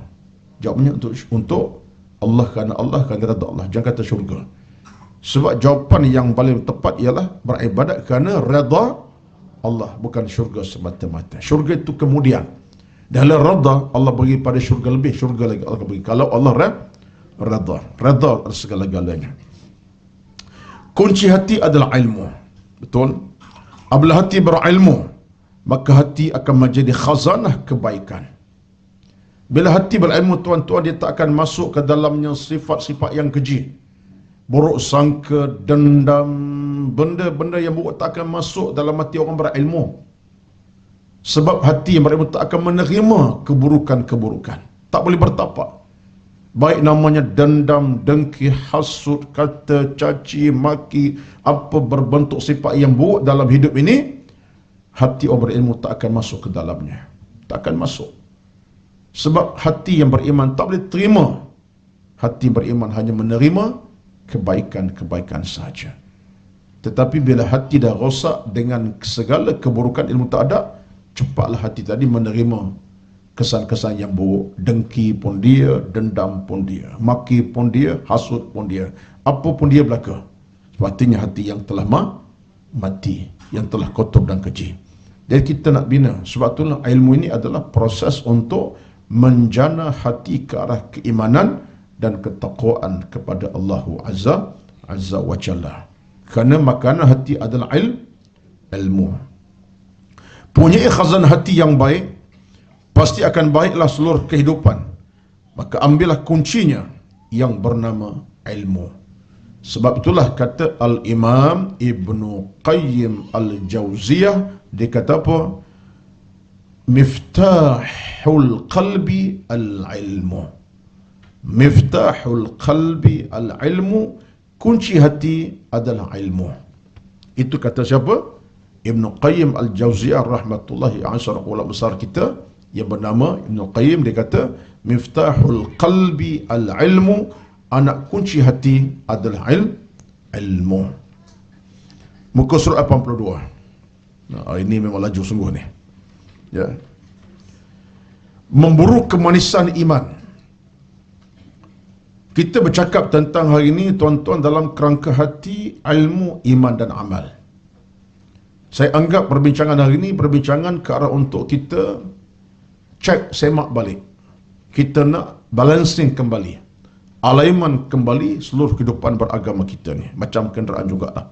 Jawabnya untuk Allah, kerana redha Allah. Jangan kata syurga. Sebab jawapan yang paling tepat ialah beribadat kerana redha Allah, bukan syurga semata-mata. Syurga itu kemudian. Dalam redha Allah beri pada syurga lebih, syurga lagi Allah beri. Kalau Allah redha segala-galanya. Kunci hati adalah ilmu. Betul? Apabila hati berilmu, maka hati akan menjadi khazanah kebaikan. Bila hati berilmu tuan-tuan, dia tak akan masuk ke dalamnya sifat-sifat yang keji. buruk sangka, dendam, benda-benda yang buruk tak akan masuk dalam hati orang berilmu. Sebab hati yang berilmu tak akan menerima keburukan-keburukan. Tak boleh bertapak. Baik namanya dendam, dengki, hasut, kata, caci, maki, apa berbentuk sifat yang buruk dalam hidup ini, hati orang berilmu tak akan masuk ke dalamnya. Tak akan masuk. Sebab hati yang beriman tak boleh terima. Hati beriman hanya menerima kebaikan-kebaikan saja. Tetapi bila hati dah rosak dengan segala keburukan, ilmu tak ada, cepatlah hati tadi menerima kesan-kesan yang buruk. Dengki pun dia, dendam pun dia, maki pun dia, hasut pun dia, apa pun dia belaka. Artinya hati yang telah mati, yang telah kotor dan keji. Jadi kita nak bina. Sebab itulah ilmu ini adalah proses untuk menjana hati ke arah keimanan dan ketakwaan kepada Allah Azza wa Jalla. Kerana makanan hati adalah ilmu. Punya khazanah hati yang baik, pasti akan baiklah seluruh kehidupan. Maka ambillah kuncinya yang bernama ilmu. Sebab itulah kata Al-Imam Ibnu Qayyim Al-Jauziyah, dia kata apa? Miftahul qalbi al-ilmu. Miftahul qalbi al-ilmu, kunci hati adalah ilmu. Itu kata siapa? Ibnu Qayyim Al-Jauziyah rahmatullahi alaihi, ulama besar kita yang bernama Ibnu Qayyim. Dia kata miftahul qalbi al-ilmu, anak kunci hati adalah ilmu. Muka surat 82. Nah, ini memang laju sungguh ni. Ya. Memburu kemanisan iman. Kita bercakap tentang hari ini, tuan-tuan, dalam kerangka hati, ilmu, iman dan amal. Saya anggap perbincangan hari ini perbincangan ke arah untuk kita cek semak balik. Kita nak balancing kembali, alignment kembali seluruh kehidupan beragama kita ni, macam kenderaan jugalah.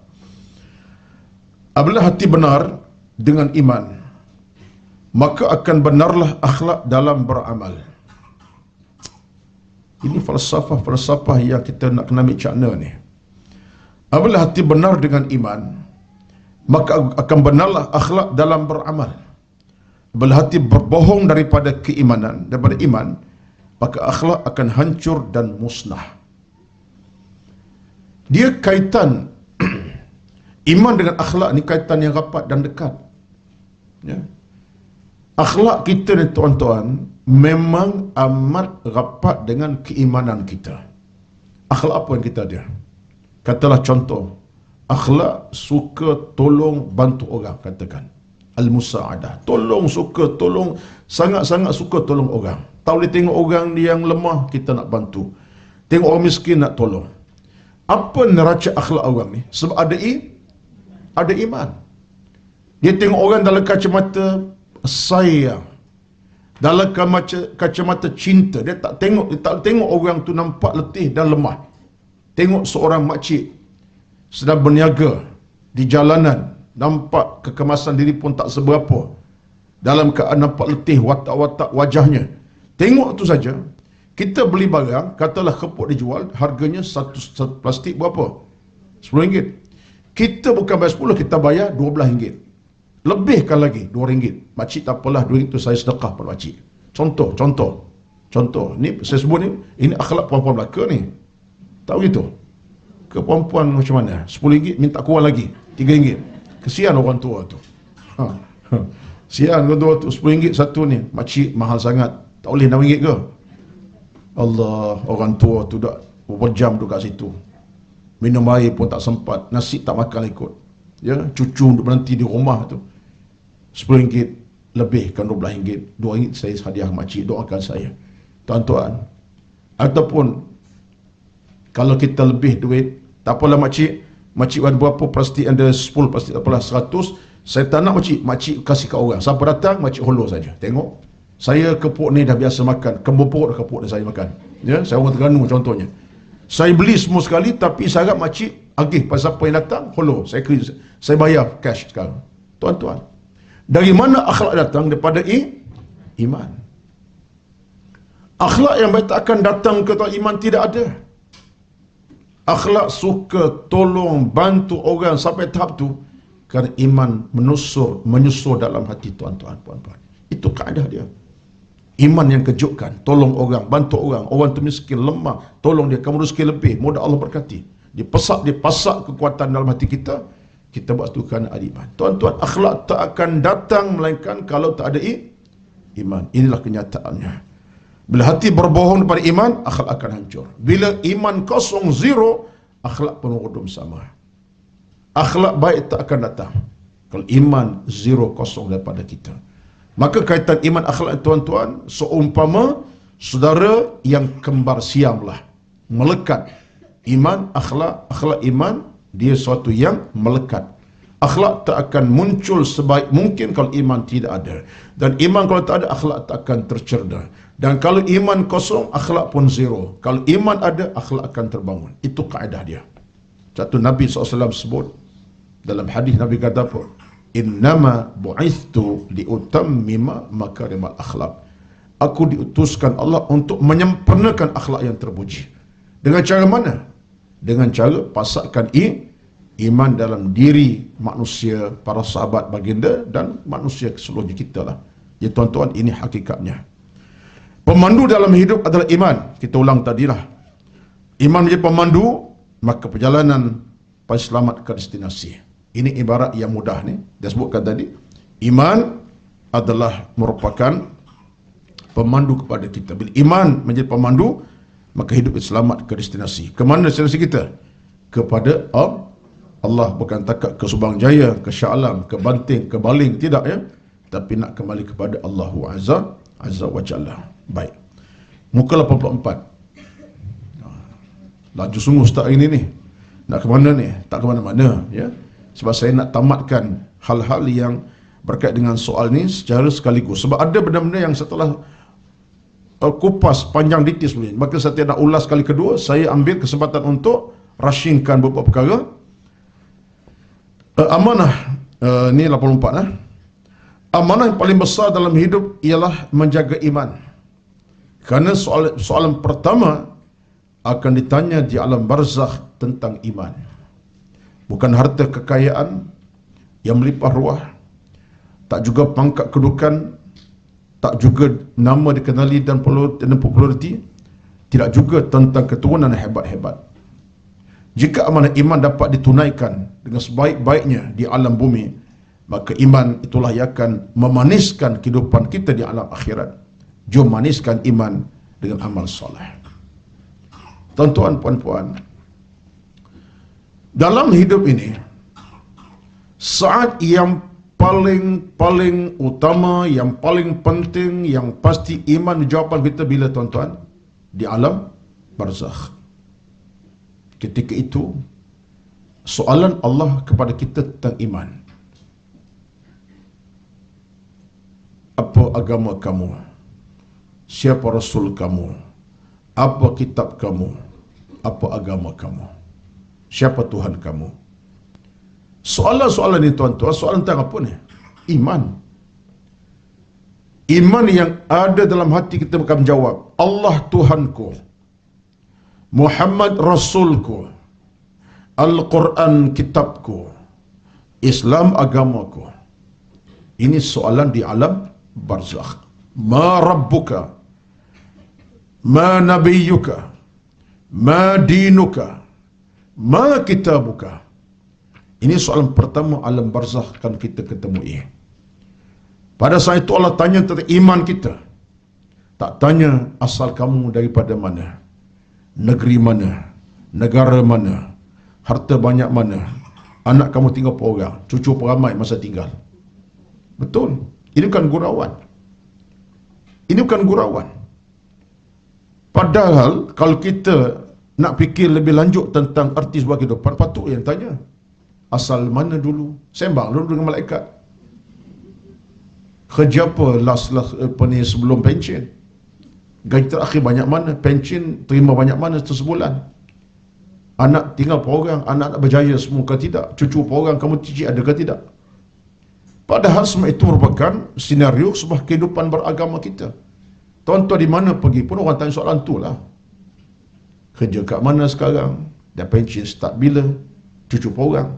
Apabila hati benar dengan iman, maka akan benarlah akhlak dalam beramal. Ini falsafah-falsafah yang kita nak kena ambil cakna ni. Apabila hati benar dengan iman, maka akan benarlah akhlak dalam beramal. Apabila hati berbohong daripada keimanan, daripada iman, maka akhlak akan hancur dan musnah. Dia kaitan iman dengan akhlak ni kaitan yang rapat dan dekat. Ya. Akhlak kita ni, tuan-tuan, memang amat rapat dengan keimanan kita. Akhlak apa yang kita ada? Katalah contoh, akhlak suka tolong bantu orang, katakan al-musa'adah, tolong, sangat-sangat suka tolong orang. Tak boleh tengok orang yang lemah, kita nak bantu. Tengok orang miskin, nak tolong. Apa neraca akhlak orang ni? Sebab ada iman. Dia tengok orang dalam kacamata sayang, dalam kacamata cinta. Dia tak tengok orang tu nampak letih dan lemah. Tengok seorang makcik sedang berniaga di jalanan, nampak kekemasan diri pun tak seberapa, dalam keadaan nampak letih watak-watak wajahnya. Tengok tu saja. Kita beli barang, katalah kepuk dijual, harganya satu plastik berapa? RM10. Kita bukan bayar 10, kita bayar RM12. Lebihkan lagi RM2. Makcik tak apalah, RM2 tu saya sedekah pada makcik. Contoh. Ni saya sebut ni, ini akhlak perempuan belaka ni. Tak begitu? Ke perempuan macam mana? RM10 minta kurang lagi, RM3. Kesian orang tua tu. Kesian orang tua tu, RM10 satu ni. Makcik mahal sangat, tak boleh RM6 ke? Allah, orang tua tu dah berapa jam duduk kat situ. Minum air pun tak sempat, nasi tak makan ikut. Ya, cucu duduk berhenti di rumah tu. RM10 lebihkan RM12. RM2 saya hadiah makcik, doakan saya. Tuan-tuan, ataupun kalau kita lebih duit, tak apalah makcik ada berapa plastik, ada 10 plastik, tak apalah 100, saya tak nak makcik kasih ke orang. Siapa datang, makcik hollow saja. Tengok, saya kepuk ni dah biasa makan, kembung perut dah kepuk dah saya makan. Ya, saya orang Terengganu contohnya. Saya beli semua sekali, tapi saya harap makcik agih pada siapa yang datang, hollow. Saya bayar cash sekarang. Tuan-tuan, dari mana akhlak datang? Daripada iman. Akhlak yang baik tak akan datang ke iman, tidak ada. akhlak suka tolong, bantu orang sampai tahap tu, kerana iman menyusur dalam hati tuan-tuan, puan-puan. Itu kaedah dia. Iman yang kejutkan, tolong orang, bantu orang, orang tu miskin, lemah, tolong dia, kamu rezeki lebih, mudah Allah berkati. Dipasak kekuatan dalam hati kita, kita buat itu kerana ada iman. Tuan-tuan, akhlak tak akan datang melainkan kalau tak ada iman. Inilah kenyataannya. Bila hati berbohong daripada iman, akhlak akan hancur. Bila iman kosong, zero, akhlak pun rudum sama. Akhlak baik tak akan datang kalau iman zero, kosong daripada kita. Maka kaitan iman akhlak, tuan-tuan, seumpama saudara yang kembar siamlah, melekat. Iman, akhlak, iman, dia suatu yang melekat. Akhlak tak akan muncul sebaik mungkin kalau iman tidak ada. Dan iman kalau tak ada, akhlak tak akan tercerda. Dan kalau iman kosong, akhlak pun zero. Kalau iman ada, akhlak akan terbangun. Itu kaedah dia. Satu Nabi SAW sebut dalam hadis, Nabi kata apa? Innama bu'ithtu liutammima makarimal akhlak. Aku diutuskan Allah untuk menyempurnakan akhlak yang terpuji. Dengan cara mana? Dengan cara pasakkan iman dalam diri manusia, para sahabat baginda dan manusia keseluruhnya kita lah. Ya tuan-tuan, ini hakikatnya. Pemandu dalam hidup adalah iman. Kita ulang tadilah. Iman menjadi pemandu, maka perjalanan paling selamat ke destinasi. Ini ibarat yang mudah ni. Dia sebutkan tadi, iman adalah merupakan pemandu kepada kita. Bila iman menjadi pemandu, maka hidup selamat ke destinasi. Ke mana destinasi kita? Kepada Allah. Bukan takat ke Subang Jaya, ke Shah Alam, ke Banting, ke Baling, tidak ya. Tapi nak kembali kepada Allah Azza wa Jalla. Baik. Muka 84. Laju sungguh start ini ni. Nak ke mana ni? Tak ke mana-mana ya. Sebab saya nak tamatkan hal-hal yang berkait dengan soal ni secara sekaligus. Sebab ada benda-benda yang setelah kupas panjang detail sebenarnya, maka saya tidak nak ulas kali kedua. Saya ambil kesempatan untuk rushingkan beberapa perkara. Amanah, ni 84 Amanah yang paling besar dalam hidup ialah menjaga iman. Kerana soalan pertama akan ditanya di alam barzakh tentang iman. Bukan harta kekayaan yang melimpah ruah, tak juga pangkat kedudukan, tak juga nama dikenali dan populariti, tidak juga tentang keturunan hebat-hebat. Jika amanah iman dapat ditunaikan dengan sebaik-baiknya di alam bumi, maka iman itulah yang akan memaniskan kehidupan kita di alam akhirat. Jom maniskan iman dengan amal soleh. Tuan-tuan, puan-puan, dalam hidup ini, saat yang paling utama, yang paling penting, yang pasti iman jawapan kita bila, tuan-tuan? Di alam barzakh. Ketika itu, soalan Allah kepada kita tentang iman. Apa agama kamu? Siapa Rasul kamu? Apa kitab kamu? Apa agama kamu? Siapa Tuhan kamu? Soalan-soalan ini, tuan-tuan, soalan tentang apa ni? Iman. Iman yang ada dalam hati kita akan menjawab, Allah Tuhanku, Muhammad Rasulku, Al-Quran kitabku, Islam agamaku. Ini soalan di alam barzakh. Ma rabbuka, ma nabiyuka, ma dinuka, ma kitabuka. Ini soalan pertama alam barzakh akan kita ketemui. Pada saat itu Allah tanya tentang iman kita. Tak tanya asal kamu daripada mana, negeri mana, negara mana, harta banyak mana, anak kamu tinggal berapa orang, cucu peramai masa tinggal. Betul. Ini bukan gurauan. Ini bukan gurauan. Padahal kalau kita nak fikir lebih lanjut tentang arti sebuah kehidupan, patut yang tanya, asal mana dulu? Sembang dulu dengan malaikat. Kerja apa last sebelum pension? Gaji terakhir banyak mana? Pension terima banyak mana sebulan? Anak tinggal berapa orang? Anak berjaya semua ke tidak? Cucu berapa orang kamu cicit ada ke tidak? Padahal semua itu merupakan senario sebuah kehidupan beragama kita. Tuan-tuan di mana pergi pun orang tanya soalan tu lah. Kerja kat mana sekarang? Dan pencin start bila? 70 orang.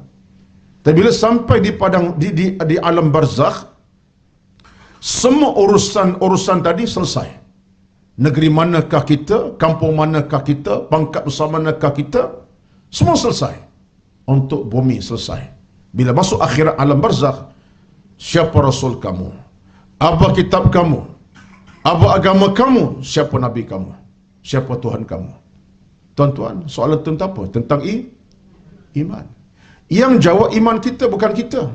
Tapi bila sampai di padang di alam barzakh, semua urusan tadi selesai. Negeri manakah kita, kampung manakah kita, pangkat besar manakah kita, semua selesai. Untuk bumi selesai. Bila masuk akhirat alam barzakh, siapa rasul kamu? Apa kitab kamu? Apa agama kamu? Siapa nabi kamu? Siapa Tuhan kamu? Tuan-tuan, soalan tentang apa? Tentang iman. Yang jawab iman kita bukan kita.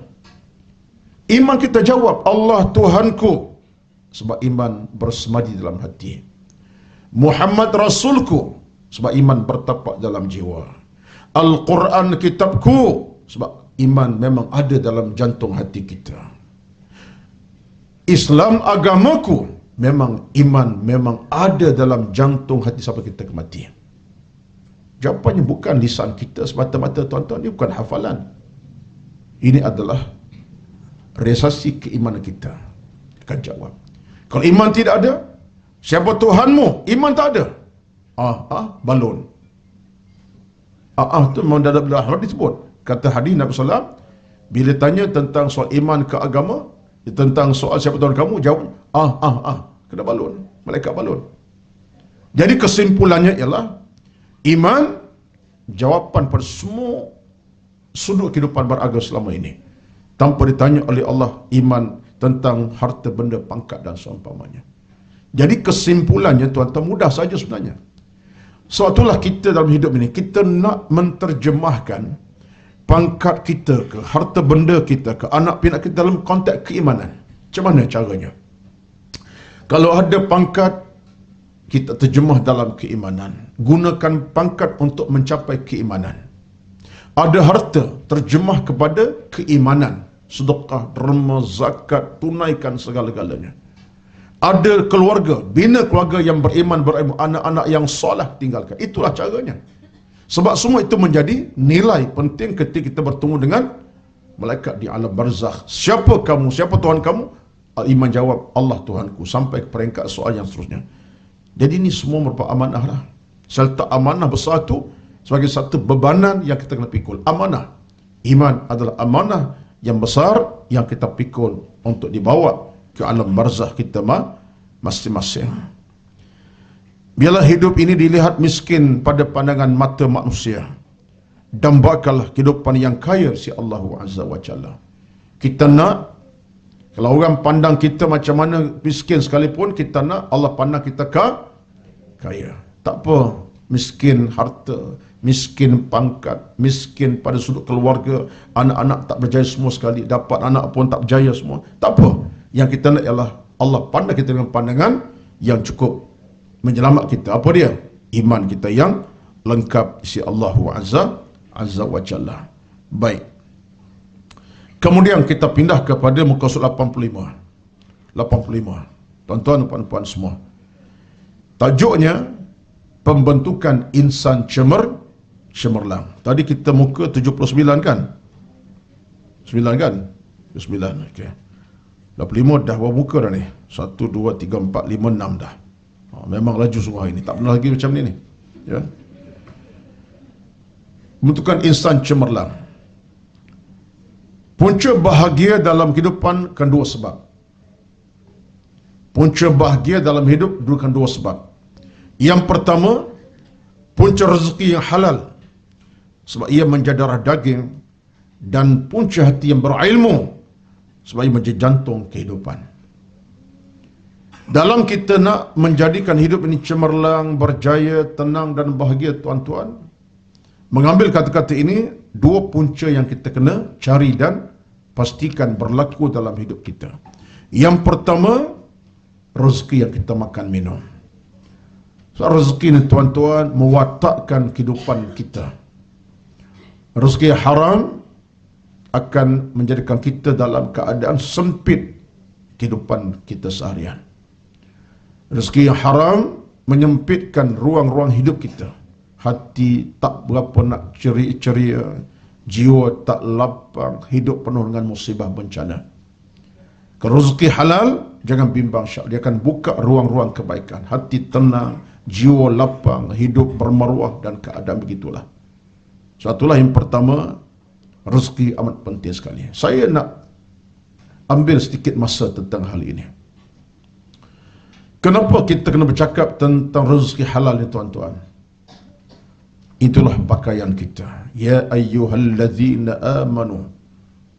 Iman kita jawab Allah Tuhanku, sebab iman bersemadi dalam hati. Muhammad Rasulku, sebab iman bertapak dalam jiwa. Al-Quran kitabku, sebab iman memang ada dalam jantung hati kita. Islam agamaku, memang iman memang ada dalam jantung hati sampai kita kematian. Jawapannya bukan lisan kita semata-mata, tuan-tuan. Ini bukan hafalan. Ini adalah realisasi keimanan kita. Akan jawab. Kalau iman tidak ada, siapa Tuhanmu? Iman tak ada. Balon. Tu memang dalam hadis disebut. Kata hadis Nabi SAW, bila tanya tentang soal iman ke agama, tentang soal siapa Tuhan kamu, jawab, kena balon. Malaikat balon. Jadi kesimpulannya ialah, iman, jawapan pada semua sudut kehidupan beragama selama ini. Tanpa ditanya oleh Allah, iman tentang harta benda, pangkat dan seumpamanya. Jadi kesimpulannya, tuan-tuan, mudah saja sebenarnya. Sebab itulah kita dalam hidup ini, kita nak menterjemahkan pangkat kita ke, harta benda kita ke, anak pinak kita dalam konteks keimanan. Macam mana caranya? Kalau ada pangkat, kita terjemah dalam keimanan. Gunakan pangkat untuk mencapai keimanan. Ada harta, terjemah kepada keimanan. Sedekah, derma, zakat, tunaikan segala-galanya. Ada keluarga, bina keluarga yang beriman, anak-anak yang solah tinggalkan. Itulah caranya. Sebab semua itu menjadi nilai penting ketika kita bertemu dengan malaikat di alam barzakh. Siapa kamu? Siapa Tuhan kamu? Iman jawab, Allah Tuhanku. Sampai ke peringkat soal yang seterusnya. Jadi ini semua merupakan amanah lah. Serta amanah besar itu sebagai satu bebanan yang kita kena pikul. Amanah. Iman adalah amanah yang besar yang kita pikul untuk dibawa ke alam barzakh kita masing-masing. Biarlah hidup ini dilihat miskin pada pandangan mata manusia. Dambakanlah kehidupan yang kaya si Allah Azza wa Jalla. Kita nak, kalau orang pandang kita macam mana miskin sekalipun, kita nak Allah pandang kita kaya. Tak apa, miskin harta, miskin pangkat, miskin pada sudut keluarga, anak-anak tak berjaya semua sekali, dapat anak pun tak berjaya semua. Tak apa. Yang kita nak ialah Allah pandang kita dengan pandangan yang cukup menyelamat kita. Apa dia? Iman kita yang lengkap si Allah Azza wa Jalla. Baik. Kemudian kita pindah kepada muka surat 85. Tuan-tuan dan puan-puan semua. Tajuknya pembentukan insan cemerlang. Tadi kita muka 79 kan? 9 kan? 9. Okey. 85 dah berapa muka dah ni? 1 2 3 4 5 6 dah. Memang laju semua ini. Tak pernah lagi macam ni. Ya. Pembentukan insan cemerlang. Punca bahagia dalam kehidupan kan dua sebab. Punca bahagia dalam hidup kan dua sebab. Yang pertama, punca rezeki yang halal. Sebab ia menjadi darah daging. Dan punca hati yang berilmu. Sebab ia menjadi jantung kehidupan. Dalam kita nak menjadikan hidup ini cemerlang, berjaya, tenang dan bahagia, tuan-tuan, mengambil kata-kata ini, dua punca yang kita kena cari dan pastikan berlaku dalam hidup kita. Yang pertama, rezeki yang kita makan minum. So, rezeki ini, tuan-tuan, mewatakkan kehidupan kita. Rezeki haram akan menjadikan kita dalam keadaan sempit kehidupan kita seharian. Rezeki yang haram menyempitkan ruang-ruang hidup kita. Hati tak berapa nak ceria-ceria, jiwa tak lapang, hidup penuh dengan musibah bencana. Kalau rezeki halal, jangan bimbang syak, dia akan buka ruang-ruang kebaikan. Hati tenang, jiwa lapang, hidup bermaruah dan keadaan begitulah. Satulah yang pertama, rezeki amat penting sekali. Saya nak ambil sedikit masa tentang hal ini. Kenapa kita kena bercakap tentang rezeki halal ni tuan-tuan? Itulah pakaian kita. Ya ayyuhallazina amanu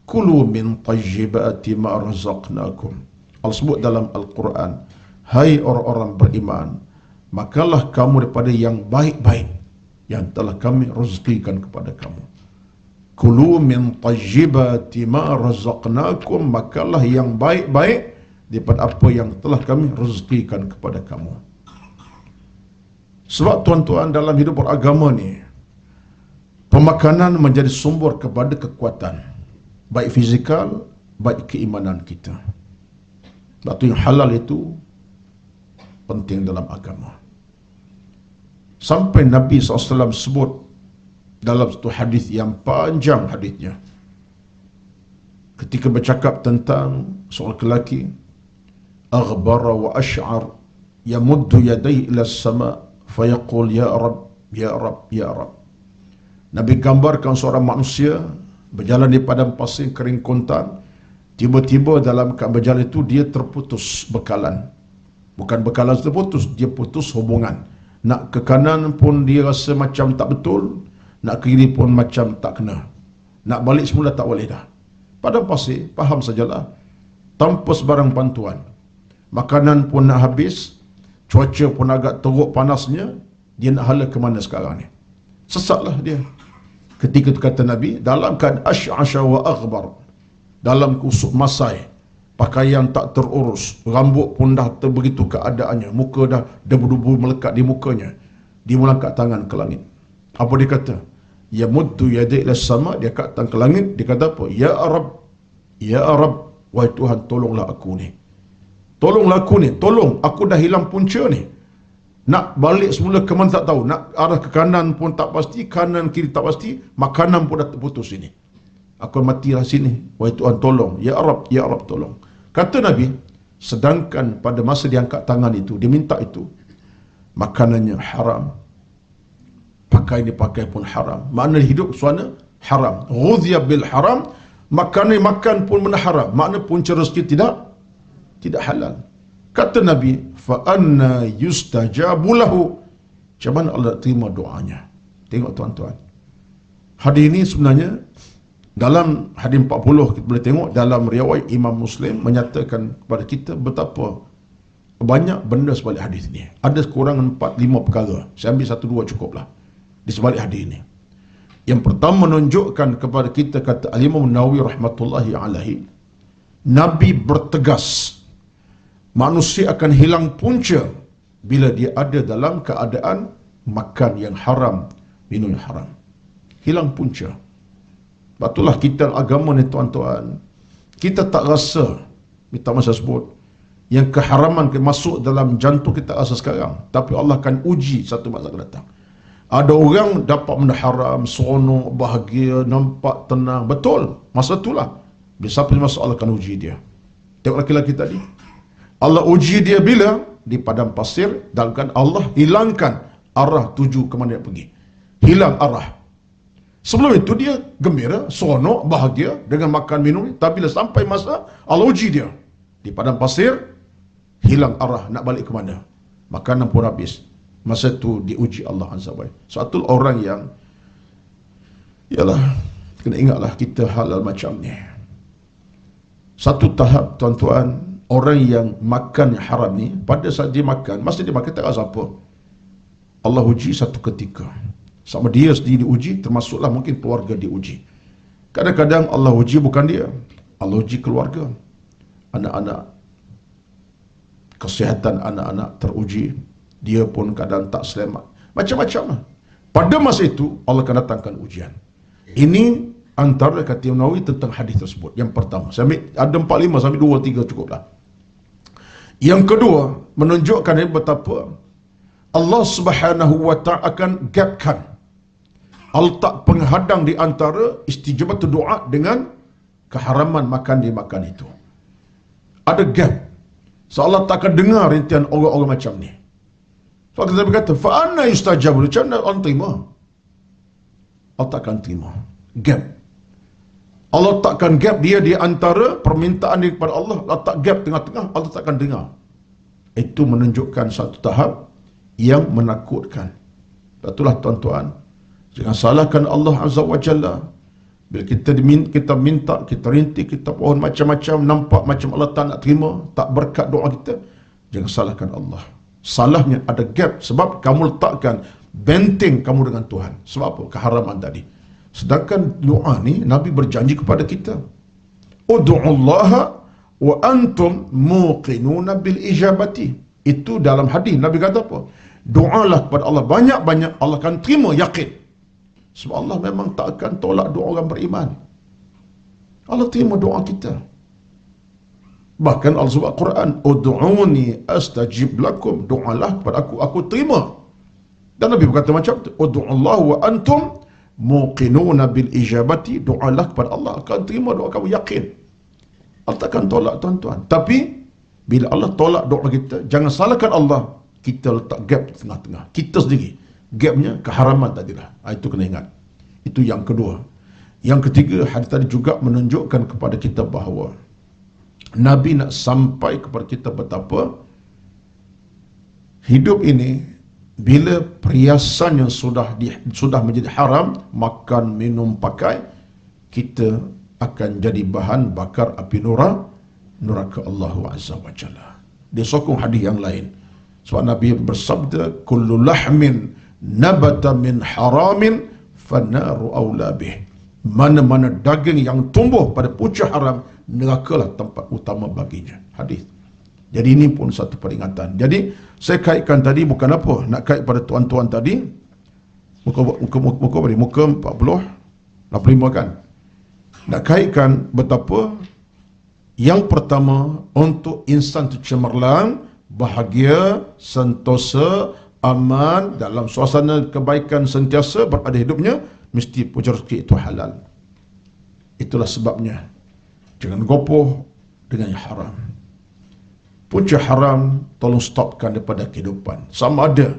kulu min tayyibati ma razaqnakum. Allah sebut dalam Al-Quran, hai orang-orang beriman, makalah kamu daripada yang baik-baik yang telah kami rezekikan kepada kamu. Kulu min tayyibati ma razaqnakum, makalah yang baik-baik daripada apa yang telah kami rezekikan kepada kamu. Sebab tuan-tuan, dalam hidup beragama ni, pemakanan menjadi sumber kepada kekuatan, baik fizikal, baik keimanan kita. Sebab tu yang halal itu penting dalam agama. Sampai Nabi SAW sebut dalam satu hadis yang panjang hadisnya, ketika bercakap tentang seorang lelaki, aghbara wa ash'ar yamuddu yadayhi ila as-sama' fayaqul ya Rab, ya Rab, ya Rab. Nabi gambarkan seorang manusia berjalan di padang pasir kering kontan, tiba-tiba dalam berjalan itu dia terputus bekalan. Bukan bekalan terputus, dia putus hubungan. Nak ke kanan pun dia rasa macam tak betul, nak ke kiri pun macam tak kena. Nak balik semula tak boleh dah. Padang pasir, faham sajalah, tanpa sebarang bantuan. Makanan pun nak habis, cuaca pun agak teruk panasnya, dia nak hala ke mana sekarang ni? Sesatlah dia. Ketika itu kata Nabi, dalam keadaan asy'asha wa aghbar, dalam kusuk masai, pakaian tak terurus, rambut pun dah begitu keadaannya, muka dah debu-debu melekat di mukanya, dia mengangkat tangan ke langit. Apa dia kata? Ya muddu yadayhi ila sama, dia angkat tangan ke langit, dia kata apa? Ya Arab, ya Arab, wahai Tuhan, tolonglah aku ni. Tolonglah aku ni, tolong, aku dah hilang punca ni. Nak balik semula ke mana tak tahu, nak arah ke kanan pun tak pasti, kanan kiri tak pasti, makanan pun dah terputus ini. Aku matilah sini, wahai Tuhan, tolong. Ya Arab, ya Arab, tolong. Kata Nabi, sedangkan pada masa dia angkat tangan itu, dia minta itu, makanannya haram, pakai dipakai pun haram. Makna hidup suana haram. Ghudhiya bil haram, makan pun benda haram. Makna punca rezeki tidak halal. Kata Nabi, fa anna yustajabu lahu. Macam mana Allah terima doanya? Tengok tuan-tuan. Hadis ini sebenarnya dalam hadis 40 kita boleh tengok, dalam riwayat Imam Muslim menyatakan kepada kita betapa banyak benda sebalik hadis ini. Ada kurang 4-5 perkara. Saya ambil 1-2 cukuplah di sebalik hadis ini. Yang pertama menunjukkan kepada kita, kata Al-Imam Nawawi rahmatullahi alaihi, Nabi bertegas manusia akan hilang punca bila dia ada dalam keadaan makan yang haram, minum yang haram. Hilang punca. Batulah kita agama ni tuan-tuan, kita tak rasa, minta masa sebut, yang keharaman masuk dalam jantung kita rasa sekarang. Tapi Allah akan uji satu masa akan datang. Ada orang dapat benda haram, seronok, bahagia, nampak tenang. Betul, masa itulah. Bila sampai masa Allah akan uji dia. Tengok laki-laki tadi. Allah uji dia bila? Di padang pasir, dalam keadaan Allah hilangkan arah tuju ke mana dia pergi. Hilang arah. Sebelum itu dia gembira, seronok, bahagia dengan makan minum. Tapi bila sampai masa Allah uji dia, di padang pasir, hilang arah, nak balik ke mana? Makanan pun habis. Masa itu diuji Allah Azza wa Jalla. Satu orang yang, yalah, kena ingatlah kita halal macam ni. Satu tahap tuan-tuan, orang yang makan yang haram ni, pada saat dia makan, masa dia makan tak rasa apa. Allah uji satu ketika. Sama dia sendiri diuji, termasuklah mungkin keluarga diuji. Kadang-kadang Allah uji bukan dia, Allah uji keluarga. Anak-anak, kesihatan anak-anak teruji, dia pun kadang tak selamat. Macam-macam lah. Pada masa itu, Allah akan datangkan ujian. Ini antara kata Imam Nawawi tentang hadis tersebut. Yang pertama, saya ambil, ada 4-5 sampai 2-3 cukuplah. Yang kedua, menunjukkan betapa Allah Subhanahu wa Ta'ala akan gapkan, Allah tak penghadang di antara istijabat doa dengan keharaman makan dimakan itu. Ada gap. So Allah tak akan dengar rintihan orang-orang macam ni. So kita berkata, fa anna yustajabu, macam mana Allah terima? Allah takkan terima. Gap. Allah takkan gap dia di antara permintaan dia kepada Allah. Allah tak gap tengah-tengah, Allah takkan dengar. Itu menunjukkan satu tahap yang menakutkan. Itulah tuan-tuan, jangan salahkan Allah Azza wa Jalla. Bila kita minta, kita rintik, kita pohon macam-macam, nampak macam Allah tak nak terima, tak berkat doa kita, jangan salahkan Allah. Salahnya ada gap sebab kamu letakkan benteng kamu dengan Tuhan. Sebab apa? Keharaman tadi. Sedangkan doa ni Nabi berjanji kepada kita, ud'ullaha wa antum muqinuna bil ijabati. Itu dalam hadis Nabi kata apa? Doalah kepada Allah banyak-banyak, Allah akan terima, yakin. Sebab Allah memang tak akan tolak doa orang beriman. Allah terima doa kita. Bahkan Allah sebut Quran, ud'uni astajib lakum, doalah kepada aku terima. Dan Nabi berkata macam tu, ud'ullaha wa antum muqinuna bil ijabati, doalah kepada Allah akan terima doa kamu, yakin. Allah takkan tolak tuan-tuan. Tapi bila Allah tolak doa kita, jangan salahkan Allah. Kita letak gap di tengah-tengah. Kita sendiri. Gapnya keharaman tadilah. Itu kena ingat. Itu yang kedua. Yang ketiga, hadis tadi juga menunjukkan kepada kita bahawa Nabi nak sampai kepada kita betapa hidup ini, bila perhiasan yang sudah menjadi haram, makan, minum, pakai, kita akan jadi bahan bakar api neraka Allah Azza wa Jalla. Dia sokong hadis yang lain. Sebab Nabi bersabda, kullu lahmin nabata min haramin fanaru awla bih. Mana-mana daging yang tumbuh pada punca haram, nerakalah tempat utama baginya. Hadis. Jadi ini pun satu peringatan. Jadi saya kaitkan tadi bukan apa, nak kait pada tuan-tuan tadi, muka 40, 85 kan. Nak kaitkan betapa yang pertama, untuk insan itu cemerlang, bahagia, sentosa, aman, dalam suasana kebaikan sentiasa berada hidupnya, mesti punca rezeki itu halal. Itulah sebabnya jangan gopoh dengan yang haram. Punca haram tolong stopkan daripada kehidupan. Sama ada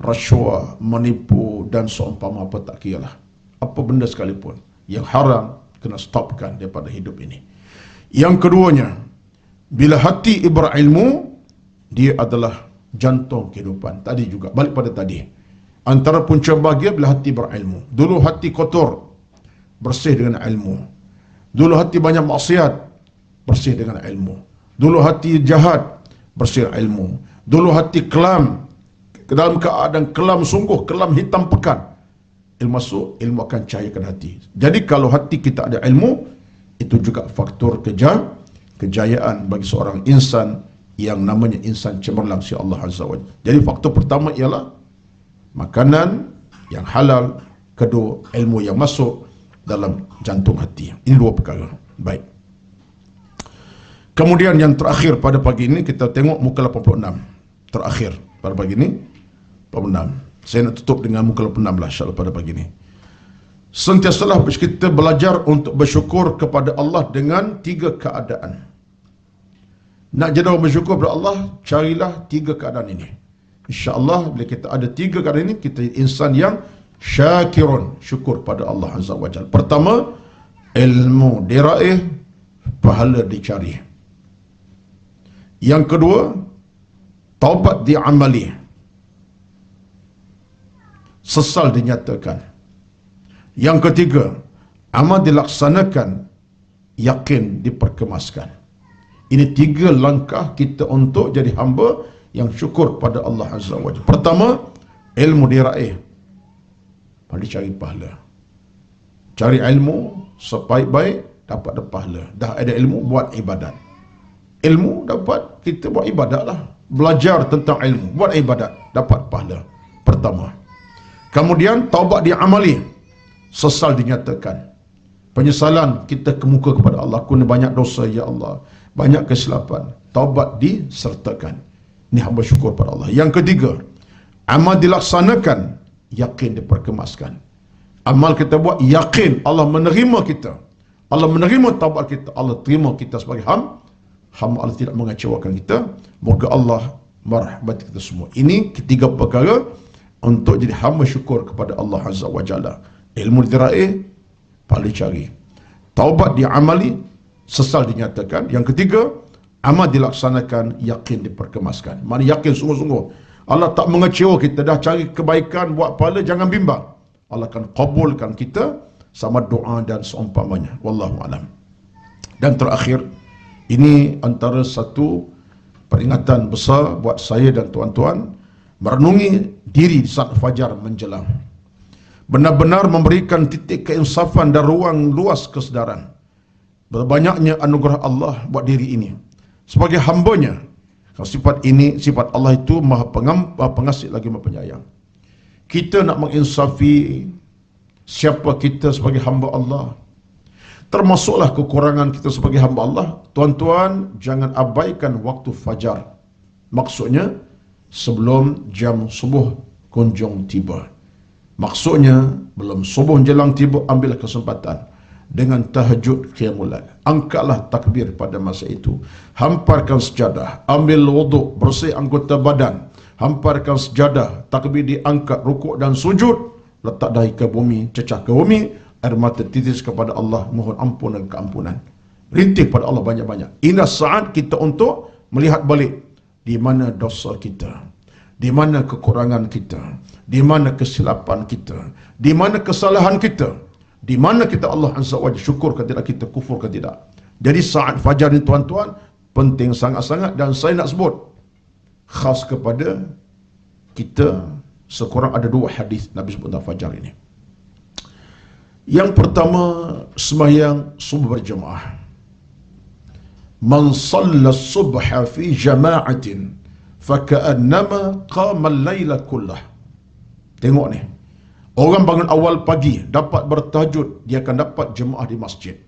rasuah, menipu dan seumpama apa, tak kira lah. Apa benda sekalipun yang haram kena stopkan daripada hidup ini. Yang keduanya, bila hati berilmu, dia adalah jantung kehidupan. Tadi juga, balik pada tadi. Antara punca bahagia bila hati berilmu. Dulu hati kotor, bersih dengan ilmu. Dulu hati banyak maksiat, bersih dengan ilmu. Dulu hati jahat, bersih ilmu. Dulu hati kelam, dalam keadaan kelam sungguh, kelam hitam pekat. Ilmu masuk, ilmu akan cahayakan hati. Jadi kalau hati kita ada ilmu, itu juga faktor kejayaan bagi seorang insan yang namanya insan cemerlang si Allah Azza wa Jalla. Jadi faktor pertama ialah makanan yang halal, kedua ilmu yang masuk dalam jantung hati. Ini dua perkara. Baik. Kemudian yang terakhir pada pagi ini, kita tengok muka 86. Terakhir pada pagi ini 86. Saya nak tutup dengan muka 86 lah insya-Allah pada pagi ini. Sentiasalah kita belajar untuk bersyukur kepada Allah dengan 3 keadaan. Nak jadi orang bersyukur kepada Allah, carilah 3 keadaan ini. InsyaAllah bila kita ada 3 keadaan ini, kita insan yang syakirun, syukur pada Allah Azza wa Jalla. Pertama, ilmu diraih, pahala dicari. Yang kedua, taubat diamali, sesal dinyatakan. Yang ketiga, amal dilaksanakan, yakin diperkemaskan. Ini 3 langkah kita untuk jadi hamba yang syukur pada Allah Azza wa Jalla. Pertama, ilmu diraih, pada cari pahala. Cari ilmu sebaik-baik, dapat pahala. Dah ada ilmu, buat ibadat. Ilmu dapat, kita buat ibadat lah. Belajar tentang ilmu, buat ibadat, dapat pahala. Pertama. Kemudian taubat diamali, sesal dinyatakan. Penyesalan kita kemuka kepada Allah. Aku ni banyak dosa ya Allah, banyak kesilapan. Taubat disertakan. Ini hamba syukur pada Allah. Yang ketiga, amal dilaksanakan, yakin diperkemaskan. Amal kita buat, yakin Allah menerima kita. Allah menerima taubat kita. Allah terima kita sebagai hamba. Allah tidak mengecewakan kita. Moga Allah merahmati kita semua. Ini 3 perkara untuk jadi hamba syukur kepada Allah Azza wa Jalla. Ilmu diraih, pahala cari. Taubat diamali, sesal dinyatakan. Yang ketiga, amal dilaksanakan, yakin diperkemaskan. Mana yakin sungguh-sungguh. Allah tak mengecewa kita, dah cari kebaikan, buat pahala, jangan bimbang. Allah akan kabulkan kita sama doa dan seumpamanya. Wallahu alam. Dan terakhir, ini antara satu peringatan besar buat saya dan tuan-tuan, merenungi diri di saat fajar menjelang. Benar-benar memberikan titik keinsafan dan ruang luas kesedaran. Berbanyaknya anugerah Allah buat diri ini. Sebagai hambanya, sifat ini, sifat Allah itu maha pengasih lagi maha penyayang. Kita nak menginsafi siapa kita sebagai hamba Allah. Termasuklah kekurangan kita sebagai hamba Allah. Tuan-tuan, jangan abaikan waktu fajar. Maksudnya, sebelum jam subuh kunjung tiba. Maksudnya, belum subuh jelang tiba, ambillah kesempatan dengan tahajud qiyamul lail. Angkatlah takbir pada masa itu. Hamparkan sejadah, ambil wuduk, bersih anggota badan. Hamparkan sejadah, takbir diangkat, rukuk dan sujud. Letak dahi ke bumi, cecah ke bumi, air mata titis kepada Allah, mohon ampun dan keampunan. Rintih pada Allah banyak-banyak. Inilah saat kita untuk melihat balik di mana dosa kita, di mana kekurangan kita, di mana kesilapan kita, di mana kesalahan kita, di mana kita Allah Azza wa Jalla syukur ke tidak, kita kufur ke tidak. Jadi saat fajar ni tuan-tuan penting sangat-sangat, dan saya nak sebut khas kepada kita. Sekurang ada dua hadis Nabi sebut tentang fajar ini. Yang pertama, sembahyang subuh berjemaah. Man shalla subha fi jama'atin faka'annama qama al-laila kullah. Tengok ni. Orang bangun awal pagi dapat bertahajud, dia akan dapat jemaah di masjid.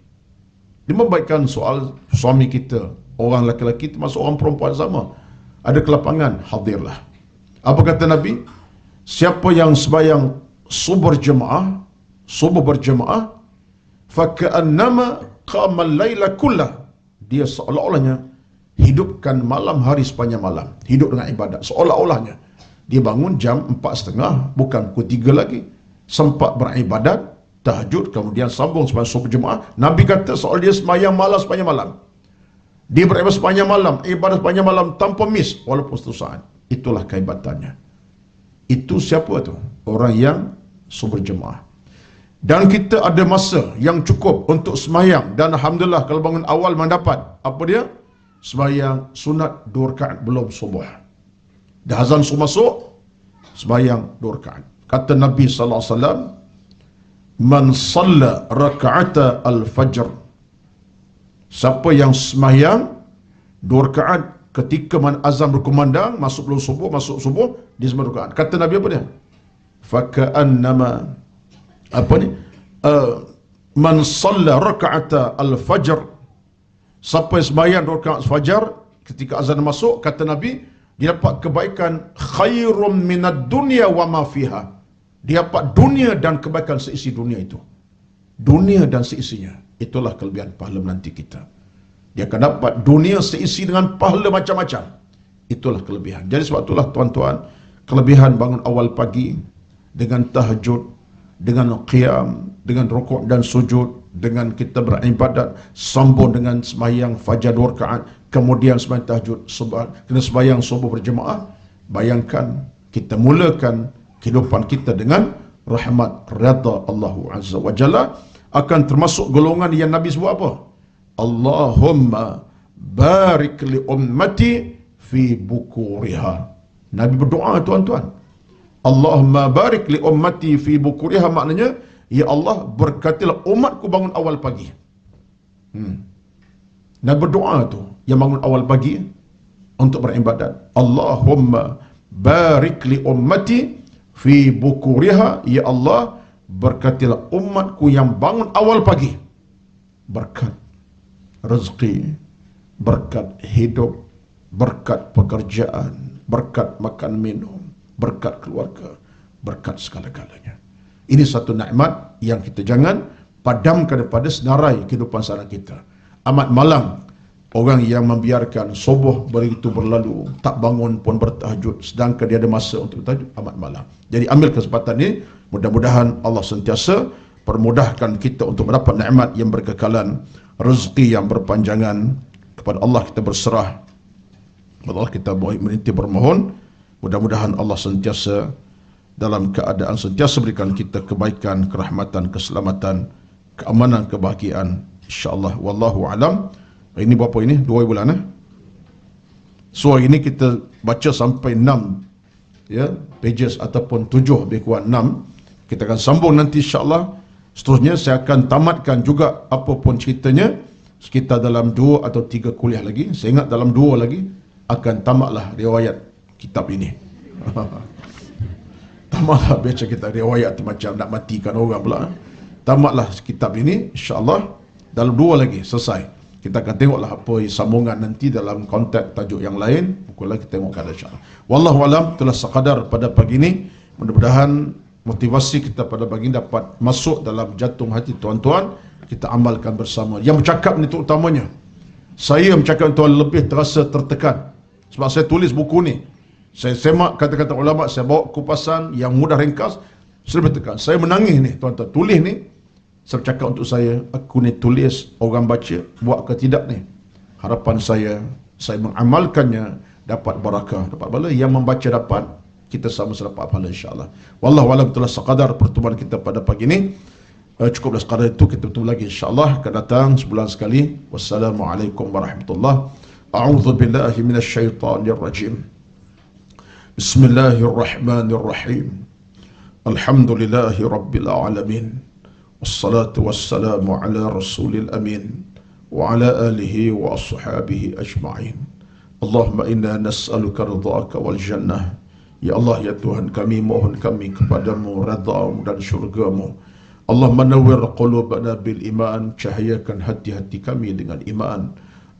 Dia membaikkan soal suami kita, orang lelaki termasuk orang perempuan sama. Ada kelapangan, hadirlah. Apa kata Nabi? Siapa yang sembahyang subuh berjemaah, faka'annama qama al-laila kullah. Dia seolah-olahnya hidupkan malam hari sepanjang malam. Hidup dengan ibadat. Seolah-olahnya. Dia bangun jam 4:30, bukan pukul 3 lagi. Sempat beribadat, tahajud, kemudian sambung sembahyang subuh berjemaah. Nabi kata seolah dia sembahyang malam sepanjang malam. Dia beribadat sepanjang malam, ibadat sepanjang malam tanpa miss, walaupun satu saat. Itulah kehebatannya. Itu siapa tu? Orang yang subuh berjemaah. Dan kita ada masa yang cukup untuk sembahyang. Dan Alhamdulillah kalau bangun awal mendapat. Apa dia? Sembahyang sunat 2 rakaat belum subuh. Dah azan subuh masuk, sembahyang 2 rakaat. Kata Nabi SAW, Man salla raka'ata al-fajr. Siapa yang sembahyang 2 rakaat ketika azan berkumandang, masuk belum subuh, masuk subuh, dia sembahyang 2 rakaat. Kata Nabi apa dia? Faka'annama, apa ni? Man salla raka'ata al-fajr. Siapa yang sembahyang 2 rakaat fajar ketika azan masuk, kata Nabi, dia dapat kebaikan khairum minad dunya wa ma fiha. Dia dapat dunia dan kebaikan seisi dunia itu. Dunia dan seisinya. Itulah kelebihan pahala menanti kita. Dia akan dapat dunia seisi dengan pahala macam-macam. Itulah kelebihan. Jadi sebab itulah tuan-tuan, kelebihan bangun awal pagi dengan tahajud, dengan qiyam, dengan rukuk dan sujud, dengan kita beribadat, sambung dengan sembahyang fajar 2 rakaat, kemudian sembahyang tahajud, kena sembahyang subuh berjemaah. Bayangkan kita mulakan kehidupan kita dengan rahmat redha Allah Azza wa Jalla. Akan termasuk golongan yang Nabi sebut apa? Allahumma barik li ummati fi bukuriha. Nabi berdoa tuan-tuan. Allahumma barik li ummati fi bukuriha, maknanya, ya Allah berkatilah umatku bangun awal pagi. Nabi berdoa tu yang bangun awal pagi untuk beribadat. Allahumma barik li ummati fi bukuriha, ya Allah berkatilah umatku yang bangun awal pagi. Berkat rezeki, berkat hidup, berkat pekerjaan, berkat makan minum, berkat keluarga, berkat segala-galanya. Ini satu nikmat yang kita jangan padamkan daripada senarai kehidupan sehari kita. Amat malang orang yang membiarkan subuh begitu berlalu, tak bangun pun bertahajud, sedangkan dia ada masa untuk bertahajud. Amat malang. Jadi ambil kesempatan ini Mudah-mudahan Allah sentiasa permudahkan kita untuk mendapat nikmat yang berkekalan, rezeki yang berpanjangan. Kepada Allah kita berserah, kepada Allah kita meniti bermohon. Mudah-mudahan Allah sentiasa dalam keadaan sentiasa berikan kita kebaikan, kerahmatan, keselamatan, keamanan, kebahagiaan, insya-Allah. Wallahu alam. Ini berapa ini? 2 bulan So ini kita baca sampai 6 pages ataupun 7 lebih kurang 6. Kita akan sambung nanti insya-Allah. Seterusnya saya akan tamatkan juga apa pun ceritanya sekitar dalam 2 atau 3 kuliah lagi. Saya ingat dalam 2 lagi akan tamatlah riwayat kitab ini. Tamatlah baca kita riwayat macam nak matikan orang pula. Tamatlah kitab ini insya-Allah dalam 2 lagi selesai. Kita akan tengoklah apa sambungan nanti dalam konteks tajuk yang lain. Pukul lagi tengok kada insya-Allah. Wallahu alam, itulah sekadar pada pagi ini. Mudah-mudahan motivasi kita pada pagi ini dapat masuk dalam jantung hati tuan-tuan. Kita amalkan bersama. Yang bercakap ni terutamanya, saya bercakap tuan lebih terasa tertekan. Sebab saya tulis buku ni, saya semak kata-kata ulama, saya bawa kupasan yang mudah ringkas, saya lebih tekan. Saya menangis ni tuan-tuan, tulis ni. Saya bercakap untuk saya, aku ni tulis, orang baca, buat ke tidak ni. Harapan saya mengamalkannya, dapat barakah, dapat pahala. Yang membaca dapat, kita sama-sama dapat pahala insya-Allah. Wallahu a'lam, itulah sekadar pertemuan kita pada pagi ini. Cukuplah sekadar itu, kita bertemu lagi insya-Allah akan datang sebulan sekali. Wassalamualaikum warahmatullahi wabarakatuh. A'udzu billahi minasyaitonir rajim. Bismillahirrahmanirrahim. Alhamdulillahi rabbil alamin. Wassalatu wassalamu ala rasulil amin wa ala alihi wa ashabihi ajma'in. Allahumma inna nas'aluka ridhaka wal jannah. Ya Allah, ya Tuhan kami, mohon kami kepadamu redha-Mu dan syurga-Mu. Allahumma nawwir qulubana bil iman, cahayakan hati-hati kami dengan iman.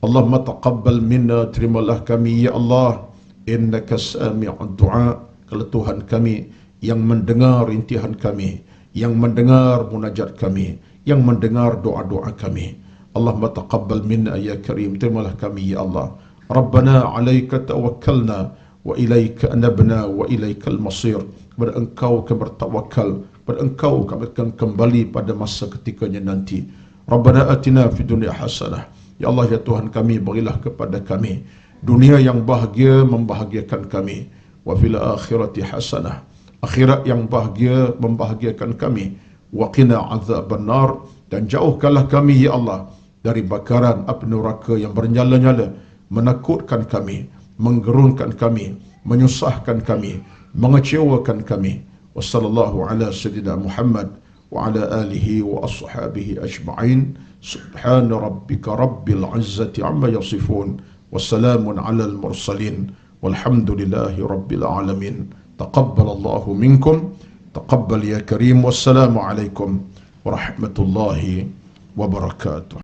Allahumma taqabbal minna, terimalah kami ya Allah, innaka sami'ud du'a. Kalau Tuhan kami yang mendengar rintihan kami, yang mendengar munajat kami, yang mendengar doa-doa kami. Allahumma taqabbal minna ya karim, terimalah kami ya Allah. Rabbana alaika tawakkalna wa ilaika anabna wa ilaikal masir. Kepada Engkau kami bertawakal, kepada Engkau kami akan kembali pada masa ketikanya nanti. Rabbana atina fid dunya hasanah. Ya Allah, ya Tuhan kami, berilah kepada kami dunia yang bahagia, membahagiakan kami. Wa fil akhirati hasanah, akhirat yang bahagia, membahagiakan kami. Wa qina azaban nar, dan jauhkanlah kami ya Allah dari bakaran api neraka yang bernyala-nyala, menakutkan kami, menggerunkan kami, menyusahkan kami, mengecewakan kami. Wassallallahu ala sayyidina Muhammad wa ala alihi wa ashabihi ajma'in. Subhana rabbika rabbil izzati amma yasifun. Wassalamun ala al-mursalin. Walhamdulillahi rabbil alamin. تقبل الله منكم، تقبل يا كريم، والسلام عليكم ورحمة الله وبركاته.